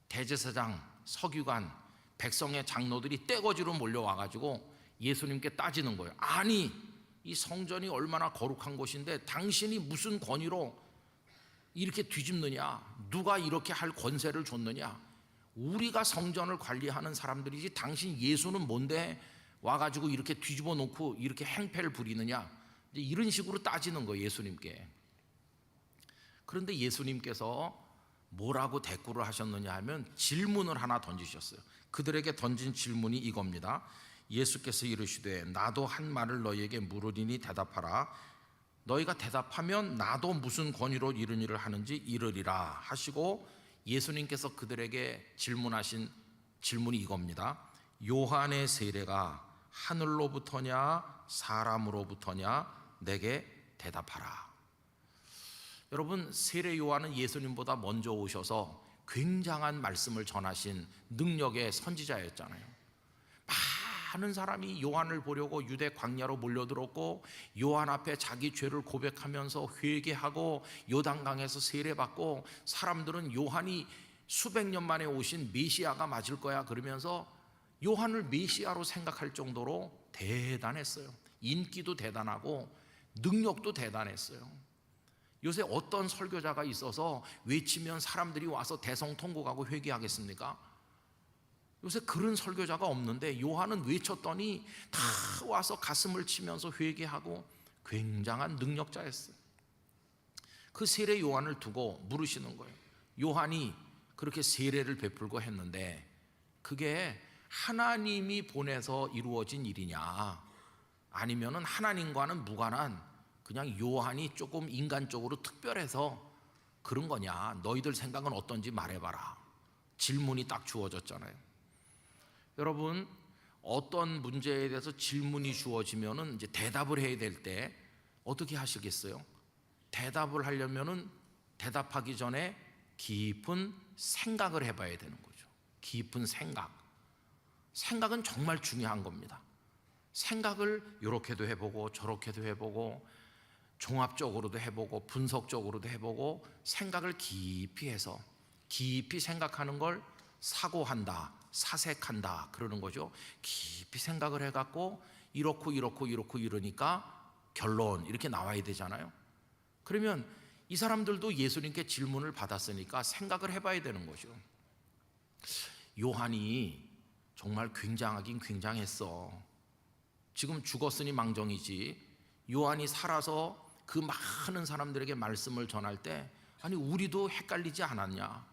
대제사장, 서기관, 백성의 장로들이 떼거지로 몰려와가지고 예수님께 따지는 거예요. 아니, 이 성전이 얼마나 거룩한 곳인데 당신이 무슨 권위로 이렇게 뒤집느냐? 누가 이렇게 할 권세를 줬느냐? 우리가 성전을 관리하는 사람들이지 당신 예수는 뭔데 와가지고 이렇게 뒤집어 놓고 이렇게 행패를 부리느냐? 이제 이런 식으로 따지는 거예요, 예수님께. 그런데 예수님께서 뭐라고 대꾸를 하셨느냐 하면 질문을 하나 던지셨어요. 그들에게 던진 질문이 이겁니다. 예수께서 이르시되 나도 한 말을 너희에게 물으리니 대답하라. 너희가 대답하면 나도 무슨 권위로 이런 일을 하는지 이르리라 하시고 예수님께서 그들에게 질문하신 질문이 이겁니다. 요한의 세례가 하늘로부터냐 사람으로부터냐 내게 대답하라. 여러분, 세례 요한은 예수님보다 먼저 오셔서 굉장한 말씀을 전하신 능력의 선지자였잖아요. 많은 사람이 요한을 보려고 유대 광야로 몰려들었고 요한 앞에 자기 죄를 고백하면서 회개하고 요단강에서 세례받고 사람들은 요한이 수백 년 만에 오신 메시아가 맞을 거야 그러면서 요한을 메시아로 생각할 정도로 대단했어요. 인기도 대단하고 능력도 대단했어요. 요새 어떤 설교자가 있어서 외치면 사람들이 와서 대성통곡하고 회개하겠습니까? 요새 그런 설교자가 없는데 요한은 외쳤더니 다 와서 가슴을 치면서 회개하고 굉장한 능력자였어요. 그 세례 요한을 두고 물으시는 거예요. 요한이 그렇게 세례를 베풀고 했는데 그게 하나님이 보내서 이루어진 일이냐 아니면은 하나님과는 무관한 그냥 요한이 조금 인간적으로 특별해서 그런 거냐, 너희들 생각은 어떤지 말해봐라. 질문이 딱 주어졌잖아요. 여러분, 어떤 문제에 대해서 질문이 주어지면은 이제 대답을 해야 될 때 어떻게 하시겠어요? 대답을 하려면은 대답하기 전에 깊은 생각을 해봐야 되는 거죠. 깊은 생각. 생각은 정말 중요한 겁니다. 생각을 이렇게도 해보고 저렇게도 해보고 종합적으로도 해보고 분석적으로도 해보고 생각을 깊이 해서 깊이 생각하는 걸 사고한다, 사색한다 그러는 거죠. 깊이 생각을 해갖고 이렇고 이러니까 결론 이렇게 나와야 되잖아요. 그러면 이 사람들도 예수님께 질문을 받았으니까 생각을 해봐야 되는 거죠. 요한이 정말 굉장하긴 굉장했어. 지금 죽었으니 망정이지. 요한이 살아서 그 많은 사람들에게 말씀을 전할 때 아니 우리도 헷갈리지 않았냐?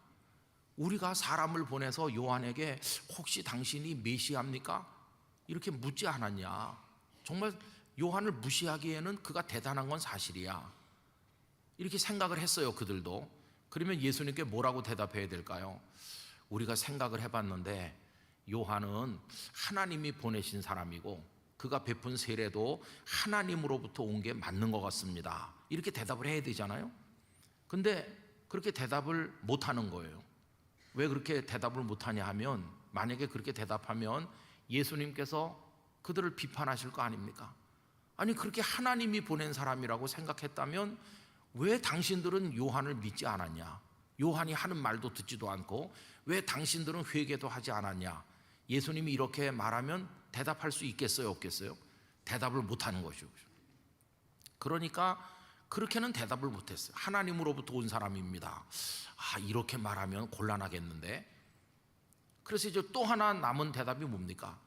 우리가 사람을 보내서 요한에게 혹시 당신이 메시아입니까? 이렇게 묻지 않았냐? 정말 요한을 무시하기에는 그가 대단한 건 사실이야. 이렇게 생각을 했어요, 그들도. 그러면 예수님께 뭐라고 대답해야 될까요? 우리가 생각을 해봤는데 요한은 하나님이 보내신 사람이고 그가 베푼 세례도 하나님으로부터 온 게 맞는 것 같습니다. 이렇게 대답을 해야 되잖아요. 근데 그렇게 대답을 못하는 거예요. 왜 그렇게 대답을 못하냐 하면, 만약에 그렇게 대답하면 예수님께서 그들을 비판하실 거 아닙니까? 아니, 그렇게 하나님이 보낸 사람이라고 생각했다면 왜 당신들은 요한을 믿지 않았냐? 요한이 하는 말도 듣지도 않고 왜 당신들은 회개도 하지 않았냐? 예수님이 이렇게 말하면 대답할 수 있겠어요, 없겠어요? 대답을 못하는 것이죠. 그러니까 그렇게는 대답을 못했어요. 하나님으로부터 온 사람입니다. 이렇게 말하면 곤란하겠는데. 그래서 이제 또 하나 남은 대답이 뭡니까?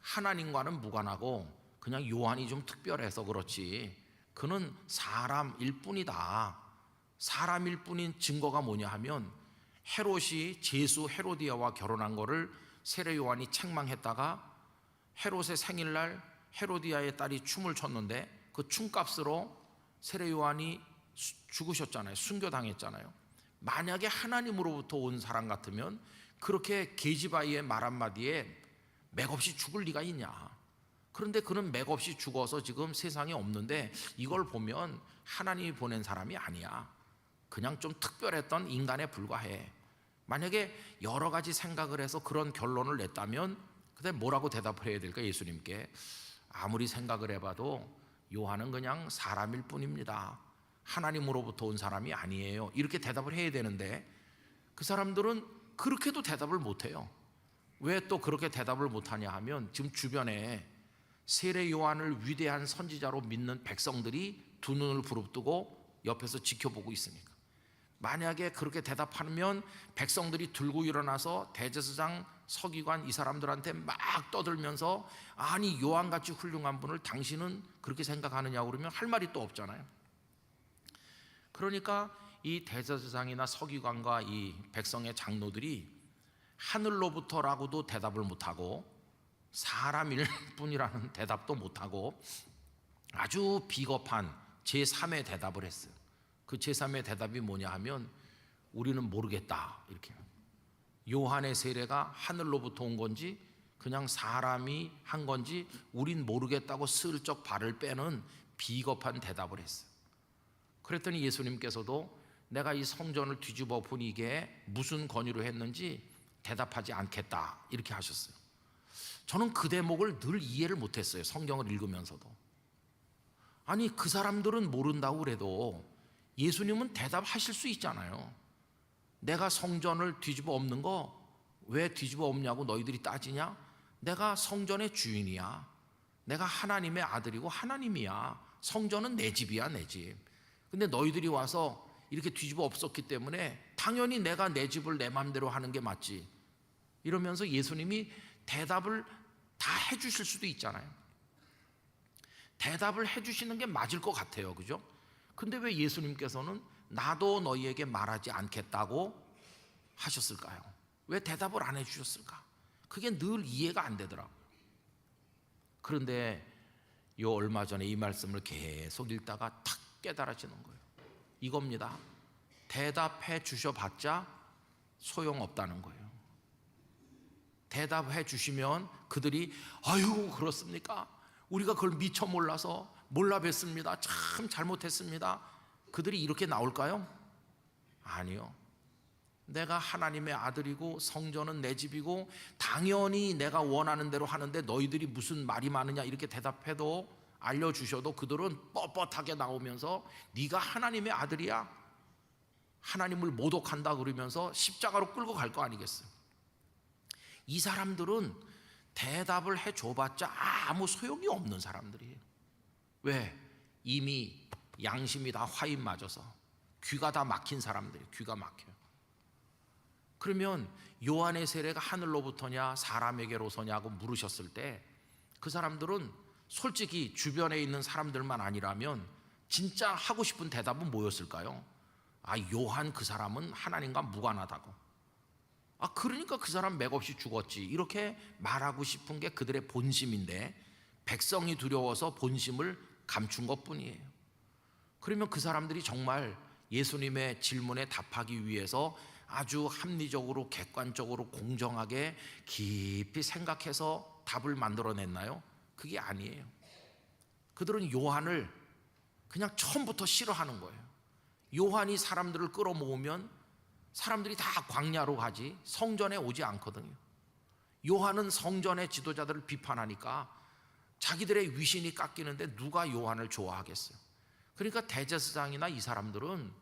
하나님과는 무관하고 그냥 요한이 좀 특별해서 그렇지 그는 사람일 뿐이다. 사람일 뿐인 증거가 뭐냐 하면, 헤롯이 제수 헤로디아와 결혼한 거를 세례 요한이 책망했다가 헤롯의 생일날 헤로디아의 딸이 춤을 췄는데 그 춤값으로 세례 요한이 죽으셨잖아요. 순교당했잖아요. 만약에 하나님으로부터 온 사람 같으면 그렇게 계집아이의 말 한마디에 맥없이 죽을 리가 있냐? 그런데 그는 맥없이 죽어서 지금 세상에 없는데, 이걸 보면 하나님이 보낸 사람이 아니야. 그냥 좀 특별했던 인간에 불과해. 만약에 여러 가지 생각을 해서 그런 결론을 냈다면 그때 뭐라고 대답을 해야 될까? 예수님께 아무리 생각을 해봐도 요한은 그냥 사람일 뿐입니다. 하나님으로부터 온 사람이 아니에요. 이렇게 대답을 해야 되는데 그 사람들은 그렇게도 대답을 못해요. 왜 또 그렇게 대답을 못하냐 하면, 지금 주변에 세례 요한을 위대한 선지자로 믿는 백성들이 두 눈을 부릅뜨고 옆에서 지켜보고 있으니까. 만약에 그렇게 대답하면 백성들이 들고 일어나서 대제사장, 서기관 이 사람들한테 막 떠들면서, 아니 요한같이 훌륭한 분을 당신은 그렇게 생각하느냐고 그러면 할 말이 또 없잖아요. 그러니까 이 대제사장이나 서기관과 이 백성의 장로들이 하늘로부터라고도 대답을 못하고 사람일 뿐이라는 대답도 못하고 아주 비겁한 제3의 대답을 했어요. 그 제3의 대답이 뭐냐 하면, 우리는 모르겠다. 이렇게. 요한의 세례가 하늘로부터 온 건지 그냥 사람이 한 건지 우린 모르겠다고 슬쩍 발을 빼는 비겁한 대답을 했어요. 그랬더니 예수님께서도 내가 이 성전을 뒤집어 보니 이게 무슨 권위로 했는지 대답하지 않겠다 이렇게 하셨어요. 저는 그 대목을 늘 이해를 못했어요. 성경을 읽으면서도. 아니, 그 사람들은 모른다고 그래도 예수님은 대답하실 수 있잖아요. 내가 성전을 뒤집어 엎는 거 왜 뒤집어 엎냐고 너희들이 따지냐? 내가 성전의 주인이야. 내가 하나님의 아들이고 하나님이야. 성전은 내 집이야, 내 집. 근데 너희들이 와서 이렇게 뒤집어 엎었기 때문에 당연히 내가 내 집을 내 마음대로 하는 게 맞지. 이러면서 예수님이 대답을 다 해주실 수도 있잖아요. 대답을 해주시는 게 맞을 것 같아요, 그죠? 근데 왜 예수님께서는 나도 너희에게 말하지 않겠다고 하셨을까요? 왜 대답을 안 해주셨을까? 그게 늘 이해가 안 되더라고요. 그런데 요 얼마 전에 이 말씀을 계속 읽다가 탁 깨달아지는 거예요. 이겁니다. 대답해 주셔봤자 소용없다는 거예요. 대답해 주시면 그들이 아유 그렇습니까? 우리가 그걸 미처 몰라서 몰라 뵀습니다. 참 잘못했습니다. 그들이 이렇게 나올까요? 아니요. 내가 하나님의 아들이고 성전은 내 집이고 당연히 내가 원하는 대로 하는데 너희들이 무슨 말이 많으냐 이렇게 대답해도 알려주셔도 그들은 뻣뻣하게 나오면서 네가 하나님의 아들이야? 하나님을 모독한다 그러면서 십자가로 끌고 갈 거 아니겠어요? 이 사람들은 대답을 해줘봤자 아무 소용이 없는 사람들이에요. 왜? 이미 양심이 다 화인 맞아서 귀가 다 막힌 사람들이에요. 귀가 막혀요. 그러면 요한의 세례가 하늘로부터냐 사람에게로서냐고 물으셨을 때 그 사람들은 솔직히 주변에 있는 사람들만 아니라면 진짜 하고 싶은 대답은 뭐였을까요? 요한 그 사람은 하나님과 무관하다고. 그러니까 그 사람 맥없이 죽었지. 이렇게 말하고 싶은 게 그들의 본심인데 백성이 두려워서 본심을 감춘 것뿐이에요. 그러면 그 사람들이 정말 예수님의 질문에 답하기 위해서 아주 합리적으로 객관적으로 공정하게 깊이 생각해서 답을 만들어냈나요? 그게 아니에요. 그들은 요한을 그냥 처음부터 싫어하는 거예요. 요한이 사람들을 끌어모으면 사람들이 다 광야로 가지 성전에 오지 않거든요. 요한은 성전의 지도자들을 비판하니까 자기들의 위신이 깎이는데 누가 요한을 좋아하겠어요? 그러니까 대제사장이나 이 사람들은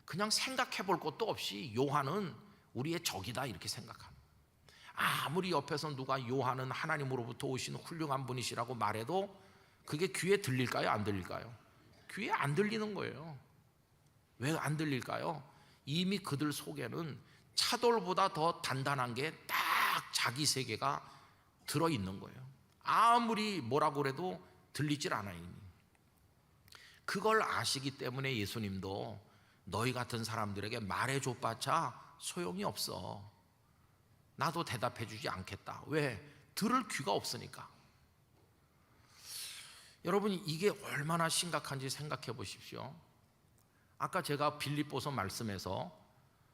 그냥 생각해 볼 것도 없이 요한은 우리의 적이다 이렇게 생각합니다. 아무리 옆에서 누가 요한은 하나님으로부터 오신 훌륭한 분이시라고 말해도 그게 귀에 들릴까요? 안 들릴까요? 귀에 안 들리는 거예요. 왜 안 들릴까요? 이미 그들 속에는 차돌보다 더 단단한 게 딱 자기 세계가 들어있는 거예요. 아무리 뭐라고 그래도 들리질 않아요. 이미. 그걸 아시기 때문에 예수님도 너희 같은 사람들에게 말해줘봤자 소용이 없어. 나도 대답해 주지 않겠다. 왜? 들을 귀가 없으니까. 여러분, 이게 얼마나 심각한지 생각해 보십시오. 아까 제가 빌립보서 말씀에서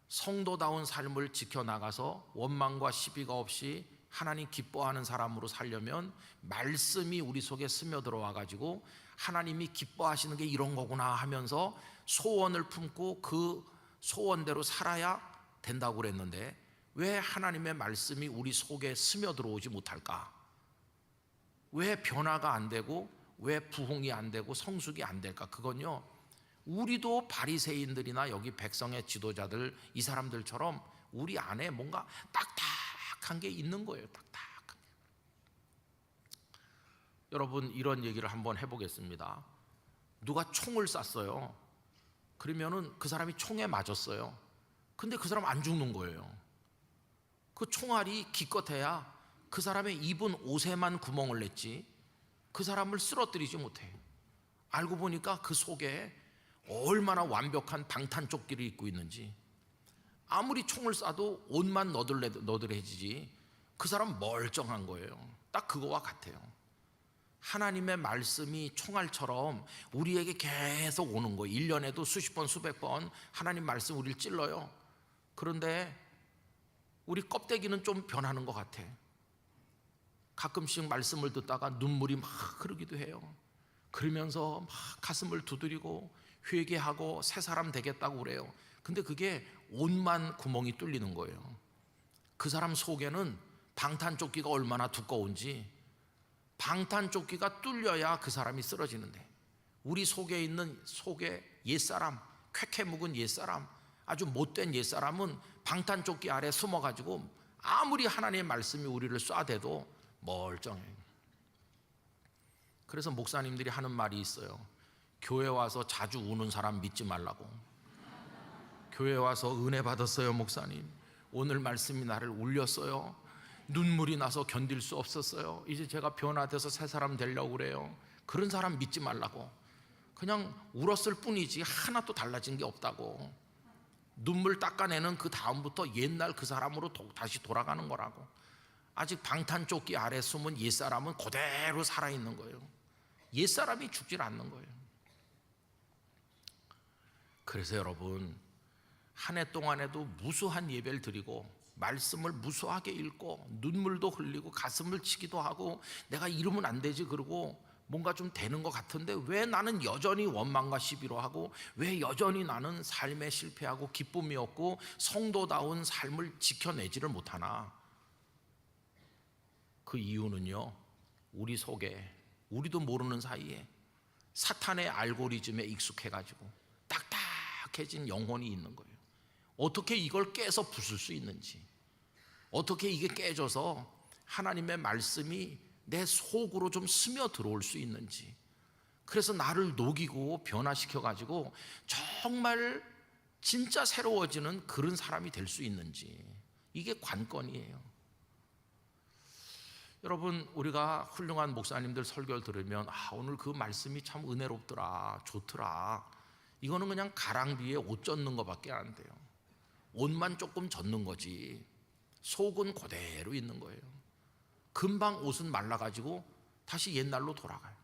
성도다운 삶을 지켜나가서 원망과 시비가 없이 하나님 기뻐하는 사람으로 살려면 말씀이 우리 속에 스며들어와 가지고 하나님이 기뻐하시는 게 이런 거구나 하면서 소원을 품고 그 소원대로 살아야 된다고 그랬는데 왜 하나님의 말씀이 우리 속에 스며들어오지 못할까? 왜 변화가 안 되고 왜 부흥이 안 되고 성숙이 안 될까? 그건요, 우리도 바리새인들이나 여기 백성의 지도자들 이 사람들처럼 우리 안에 뭔가 딱딱한 게 있는 거예요. 딱딱한 게. 여러분, 이런 얘기를 한번 해보겠습니다. 누가 총을 쐈어요. 그러면은 그 사람이 총에 맞았어요. 근데 그 사람 안 죽는 거예요. 그 총알이 기껏해야 그 사람의 입은 옷에만 구멍을 냈지 그 사람을 쓰러뜨리지 못해요. 알고 보니까 그 속에 얼마나 완벽한 방탄조끼를 입고 있는지, 아무리 총을 쏴도 옷만 너들해지지 그 사람 멀쩡한 거예요. 딱 그거와 같아요. 하나님의 말씀이 총알처럼 우리에게 계속 오는 거예요. 1년에도 수십 번 수백 번 하나님 말씀 우리를 찔러요. 그런데 우리 껍데기는 좀 변하는 것 같아. 가끔씩 말씀을 듣다가 눈물이 막 흐르기도 해요. 그러면서 막 가슴을 두드리고 회개하고 새 사람 되겠다고 그래요. 근데 그게 옷만 구멍이 뚫리는 거예요. 그 사람 속에는 방탄조끼가 얼마나 두꺼운지, 방탄조끼가 뚫려야 그 사람이 쓰러지는데 우리 속에 있는 속에 옛사람, 쾌쾌 묵은 옛사람, 아주 못된 옛사람은 방탄조끼 아래 숨어가지고 아무리 하나님의 말씀이 우리를 쏴대도 멀쩡해요. 그래서 목사님들이 하는 말이 있어요. 교회 와서 자주 우는 사람 믿지 말라고. 교회 와서 은혜 받았어요 목사님, 오늘 말씀이 나를 울렸어요. 눈물이 나서 견딜 수 없었어요. 이제 제가 변화돼서 새 사람 되려고 그래요. 그런 사람 믿지 말라고. 그냥 울었을 뿐이지 하나도 달라진 게 없다고. 눈물 닦아내는 그 다음부터 옛날 그 사람으로 다시 돌아가는 거라고. 아직 방탄조끼 아래 숨은 옛사람은 그대로 살아있는 거예요. 옛사람이 죽질 않는 거예요. 그래서 여러분, 한 해 동안에도 무수한 예배를 드리고 말씀을 무수하게 읽고 눈물도 흘리고 가슴을 치기도 하고 내가 이러면 안 되지 그러고 뭔가 좀 되는 것 같은데 왜 나는 여전히 원망과 시비로 하고 왜 여전히 나는 삶에 실패하고 기쁨이 없고 성도다운 삶을 지켜내지를 못하나? 그 이유는요, 우리 속에 우리도 모르는 사이에 사탄의 알고리즘에 익숙해가지고 딱딱해진 영혼이 있는 거예요. 어떻게 이걸 깨서 부술 수 있는지, 어떻게 이게 깨져서 하나님의 말씀이 내 속으로 좀 스며 들어올 수 있는지, 그래서 나를 녹이고 변화시켜가지고 정말 진짜 새로워지는 그런 사람이 될 수 있는지, 이게 관건이에요. 여러분, 우리가 훌륭한 목사님들 설교를 들으면 오늘 그 말씀이 참 은혜롭더라, 좋더라, 이거는 그냥 가랑비에 옷 젖는 것밖에 안 돼요. 옷만 조금 젖는 거지 속은 그대로 있는 거예요. 금방 옷은 말라가지고 다시 옛날로 돌아가요.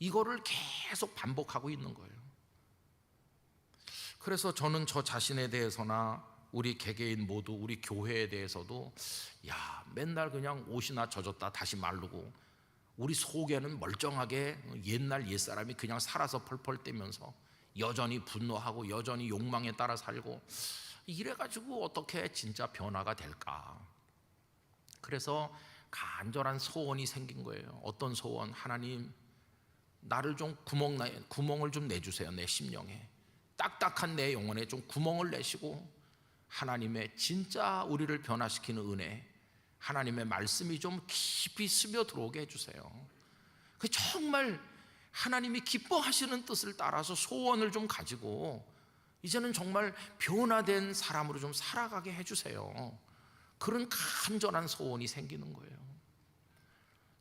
이거를 계속 반복하고 있는 거예요. 그래서 저는 저 자신에 대해서나 우리 개개인 모두 우리 교회에 대해서도 맨날 그냥 옷이나 젖었다 다시 마르고 우리 속에는 멀쩡하게 옛날 옛사람이 그냥 살아서 펄펄 떼면서 여전히 분노하고 여전히 욕망에 따라 살고 이래가지고 어떻게 진짜 변화가 될까? 그래서 간절한 소원이 생긴 거예요. 어떤 소원? 하나님, 나를 좀 구멍을 좀 내주세요. 내 심령에, 딱딱한 내 영혼에 좀 구멍을 내시고 하나님의 진짜 우리를 변화시키는 은혜, 하나님의 말씀이 좀 깊이 스며들어오게 해주세요. 그 정말 하나님이 기뻐하시는 뜻을 따라서 소원을 좀 가지고 이제는 정말 변화된 사람으로 좀 살아가게 해주세요. 그런 간절한 소원이 생기는 거예요.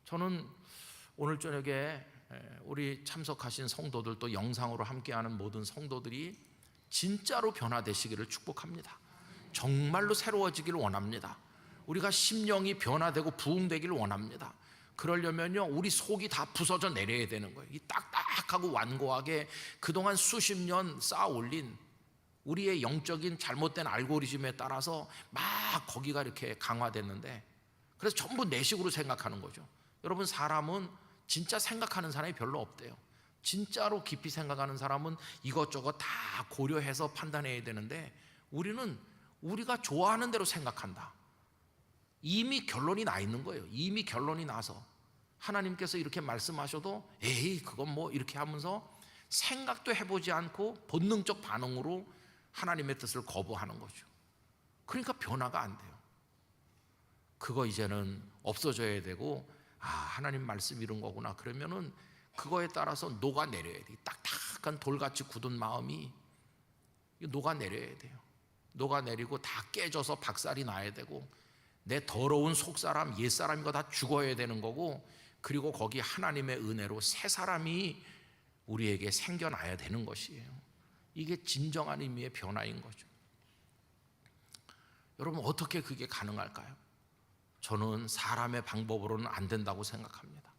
저는 오늘 저녁에 우리 참석하신 성도들, 또 영상으로 함께하는 모든 성도들이 진짜로 변화되시기를 축복합니다. 정말로 새로워지기를 원합니다. 우리가 심령이 변화되고 부흥되기를 원합니다. 그러려면요, 우리 속이 다 부서져 내려야 되는 거예요. 이 딱딱하고 완고하게 그동안 수십 년 쌓아 올린 우리의 영적인 잘못된 알고리즘에 따라서 막 거기가 이렇게 강화됐는데, 그래서 전부 내식으로 생각하는 거죠. 여러분, 사람은 진짜 생각하는 사람이 별로 없대요. 진짜로 깊이 생각하는 사람은 이것저것 다 고려해서 판단해야 되는데, 우리는 우리가 좋아하는 대로 생각한다. 이미 결론이 나 있는 거예요. 이미 결론이 나서 하나님께서 이렇게 말씀하셔도 에이 그건 뭐 이렇게 하면서 생각도 해보지 않고 본능적 반응으로 하나님의 뜻을 거부하는 거죠. 그러니까 변화가 안 돼요. 그거 이제는 없어져야 되고, 하나님 말씀 이런 거구나. 그러면은 그거에 따라서 녹아내려야 돼요. 딱딱한 돌같이 굳은 마음이 녹아내려야 돼요. 녹아내리고 다 깨져서 박살이 나야 되고, 내 더러운 속사람, 옛사람 이거 다 죽어야 되는 거고, 그리고 거기 하나님의 은혜로 새 사람이 우리에게 생겨나야 되는 것이에요. 이게 진정한 의미의 변화인 거죠. 여러분, 어떻게 그게 가능할까요? 저는 사람의 방법으로는 안 된다고 생각합니다.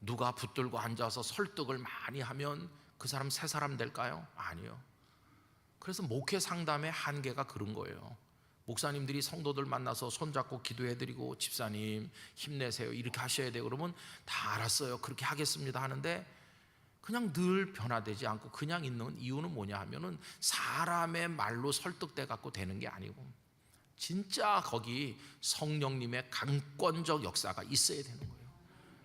누가 붙들고 앉아서 설득을 많이 하면 그 사람 새 사람 될까요? 아니요. 그래서 목회 상담의 한계가 그런 거예요. 목사님들이 성도들 만나서 손잡고 기도해드리고, 집사님 힘내세요 이렇게 하셔야 돼요. 그러면 다 알았어요, 그렇게 하겠습니다 하는데, 그냥 늘 변화되지 않고 그냥 있는 이유는 뭐냐 하면은 사람의 말로 설득돼 갖고 되는 게 아니고, 진짜 거기 성령님의 강권적 역사가 있어야 되는 거예요.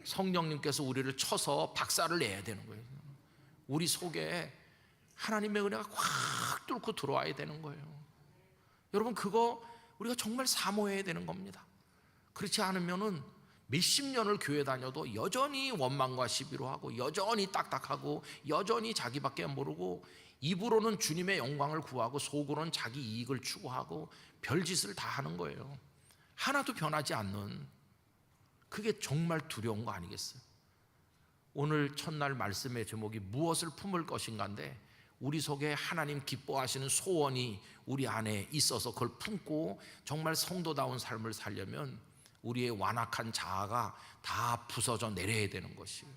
성령님께서 우리를 쳐서 박살을 내야 되는 거예요. 우리 속에 하나님의 은혜가 확 뚫고 들어와야 되는 거예요. 여러분, 그거 우리가 정말 사모해야 되는 겁니다. 그렇지 않으면은 몇십 년을 교회 다녀도 여전히 원망과 시비로 하고, 여전히 딱딱하고, 여전히 자기밖에 모르고, 입으로는 주님의 영광을 구하고 속으로는 자기 이익을 추구하고 별짓을 다 하는 거예요. 하나도 변하지 않는, 그게 정말 두려운 거 아니겠어요? 오늘 첫날 말씀의 제목이 무엇을 품을 것인가인데, 우리 속에 하나님 기뻐하시는 소원이 우리 안에 있어서 그걸 품고 정말 성도다운 삶을 살려면 우리의 완악한 자아가 다 부서져 내려야 되는 것이에요.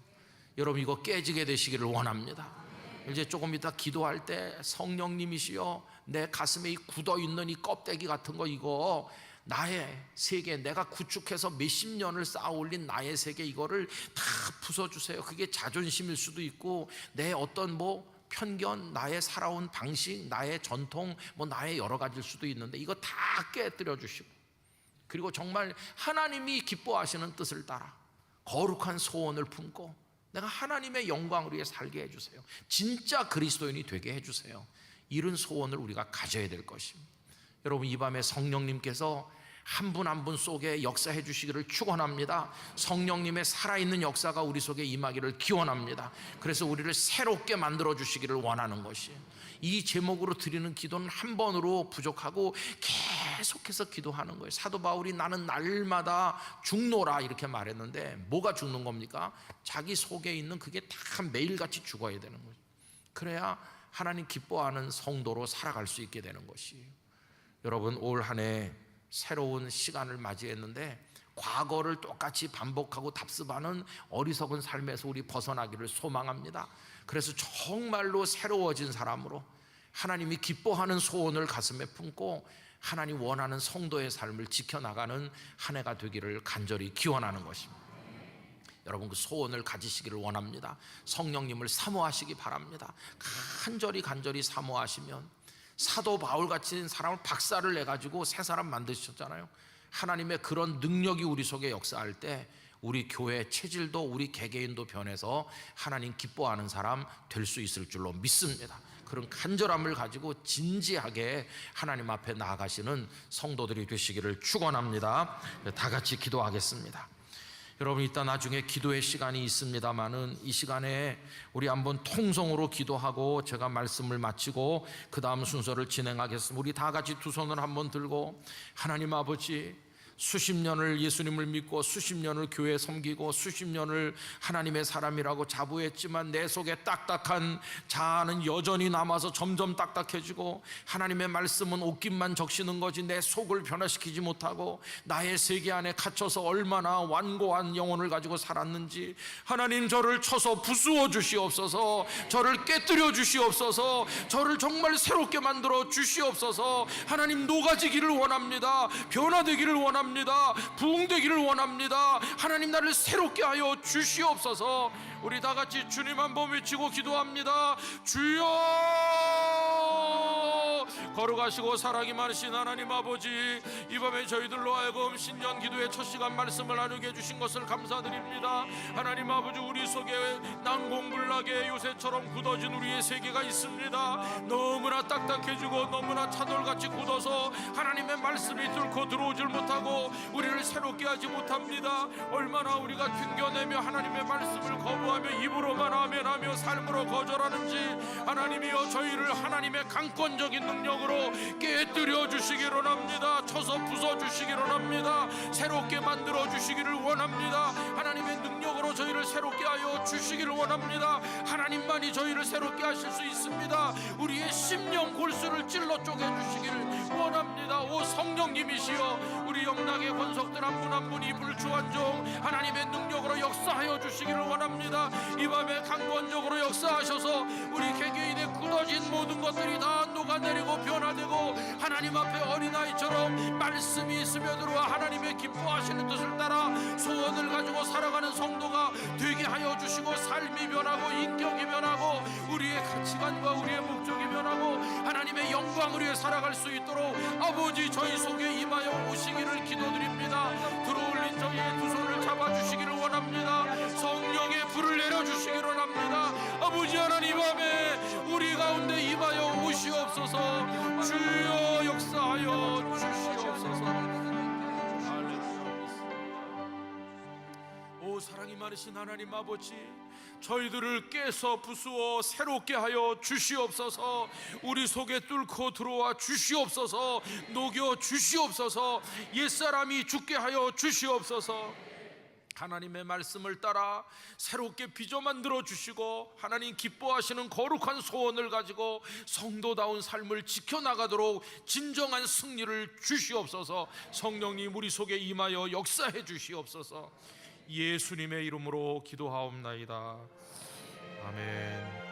여러분, 이거 깨지게 되시기를 원합니다. 이제 조금 이따 기도할 때 성령님이시여, 내 가슴에 이 굳어있는 이 껍데기 같은 거, 이거 나의 세계, 내가 구축해서 몇십 년을 쌓아 올린 나의 세계, 이거를 다 부숴주세요. 그게 자존심일 수도 있고, 내 어떤 편견, 나의 살아온 방식, 나의 전통, 나의 여러 가지일 수도 있는데, 이거 다 깨뜨려 주시고, 그리고 정말 하나님이 기뻐하시는 뜻을 따라 거룩한 소원을 품고 내가 하나님의 영광을 위해 살게 해주세요. 진짜 그리스도인이 되게 해주세요. 이런 소원을 우리가 가져야 될 것입니다. 여러분, 이 밤에 성령님께서 한 분 한 분 속에 역사해 주시기를 축원합니다. 성령님의 살아있는 역사가 우리 속에 임하기를 기원합니다. 그래서 우리를 새롭게 만들어 주시기를 원하는 것이에요. 이 제목으로 드리는 기도는 한 번으로 부족하고 계속해서 기도하는 거예요. 사도 바울이 나는 날마다 죽노라 이렇게 말했는데, 뭐가 죽는 겁니까? 자기 속에 있는 그게 다 매일같이 죽어야 되는 거죠. 그래야 하나님 기뻐하는 성도로 살아갈 수 있게 되는 것이에요. 여러분, 올 한 해 새로운 시간을 맞이했는데, 과거를 똑같이 반복하고 답습하는 어리석은 삶에서 우리 벗어나기를 소망합니다. 그래서 정말로 새로워진 사람으로 하나님이 기뻐하는 소원을 가슴에 품고 하나님 원하는 성도의 삶을 지켜나가는 한 해가 되기를 간절히 기원하는 것입니다. 여러분 그 소원을 가지시기를 원합니다. 성령님을 사모하시기 바랍니다. 간절히 사모하시면, 사도 바울같이 사람을 박살을 내가지고 새 사람 만드셨잖아요. 하나님의 그런 능력이 우리 속에 역사할 때 우리 교회 체질도 우리 개개인도 변해서 하나님 기뻐하는 사람 될 수 있을 줄로 믿습니다. 그런 간절함을 가지고 진지하게 하나님 앞에 나아가시는 성도들이 되시기를 축원합니다. 다 같이 기도하겠습니다. 여러분, 이따 나중에 기도의 시간이 있습니다마는 이 시간에 우리 한번 통성으로 기도하고 제가 말씀을 마치고 그 다음 순서를 진행하겠습니다. 우리 다 같이 두 손을 한번 들고, 하나님 아버지, 수십 년을 예수님을 믿고 수십 년을 교회 섬기고 수십 년을 하나님의 사람이라고 자부했지만 내 속에 딱딱한 자아는 여전히 남아서 점점 딱딱해지고, 하나님의 말씀은 옷깃만 적시는 거지 내 속을 변화시키지 못하고 나의 세계 안에 갇혀서 얼마나 완고한 영혼을 가지고 살았는지, 하나님 저를 쳐서 부수어 주시옵소서, 저를 깨뜨려 주시옵소서, 저를 정말 새롭게 만들어 주시옵소서. 하나님, 녹아지기를 원합니다. 변화되기를 원합니다. 부흥되기를 원합니다. 하나님, 나를 새롭게 하여 주시옵소서. 우리 다 같이 주님 한번 외치고 기도합니다. 주여! 걸어가시고 사랑이 많으신 하나님 아버지, 이 밤에 저희들로 하여금 신년 기도의 첫 시간 말씀을 나누게 해주신 것을 감사드립니다. 하나님 아버지, 우리 속에 난공불락에 요새처럼 굳어진 우리의 세계가 있습니다. 너무나 딱딱해지고 너무나 차돌같이 굳어서 하나님의 말씀이 뚫고 들어오질 못하고 우리를 새롭게 하지 못합니다. 얼마나 우리가 튕겨내며 하나님의 말씀을 거부하며 입으로만 아멘하며 삶으로 거절하는지, 하나님이여 저희를 하나님의 강권적인 능력으로 깨뜨려 주시기를 원합니다. 쳐서 부숴 주시기를 원합니다. 새롭게 만들어 주시기를 원합니다. 하나님의 능력으로 저희를 새롭게 하여 주시기를 원합니다. 하나님만이 저희를 새롭게 하실 수 있습니다. 우리의 심령 골수를 찔러 쪼개 주시기를 원합니다. 오 성령님이시여, 우리 영락의 권속들 한 분 한 분 이 불주한 종 하나님의 능력으로 역사하여 주시기를 원합니다. 이 밤에 강권적으로 역사하셔서 우리 개개인의 굳어진 모든 것들이 다 녹아내리고 변화되고 하나님 앞에 어린아이처럼 말씀이 스며들어와 하나님의 기뻐하시는 뜻을 따라 소원을 가지고 살아가는 성도가 되게 하여 주시고, 삶이 변하고 인격이 변하고 우리의 가치관과 우리의 목적이 변하고 하나님의 영광을 위해 살아갈 수 있도록 아버지 저희 속에 임하여 오시기를 기도드립니다. 들어올린 저희의 두 손을 잡아주시기를 원합니다. 성령의 불을 내려주시기를 원합니다. 아버지 하나님, 밤에 우리 가운데 임하여 오시옵소서. 주여 역사하여 주시옵소서. 오 사랑이 많으신 하나님 아버지, 저희들을 깨서 부수어 새롭게 하여 주시옵소서. 우리 속에 뚫고 들어와 주시옵소서. 녹여 주시옵소서. 옛사람이 죽게 하여 주시옵소서. 하나님의 말씀을 따라 새롭게 빚어 만들어 주시고 하나님 기뻐하시는 거룩한 소원을 가지고 성도다운 삶을 지켜나가도록 진정한 승리를 주시옵소서. 성령님 우리 속에 임하여 역사해 주시옵소서. 예수님의 이름으로 기도하옵나이다. 아멘.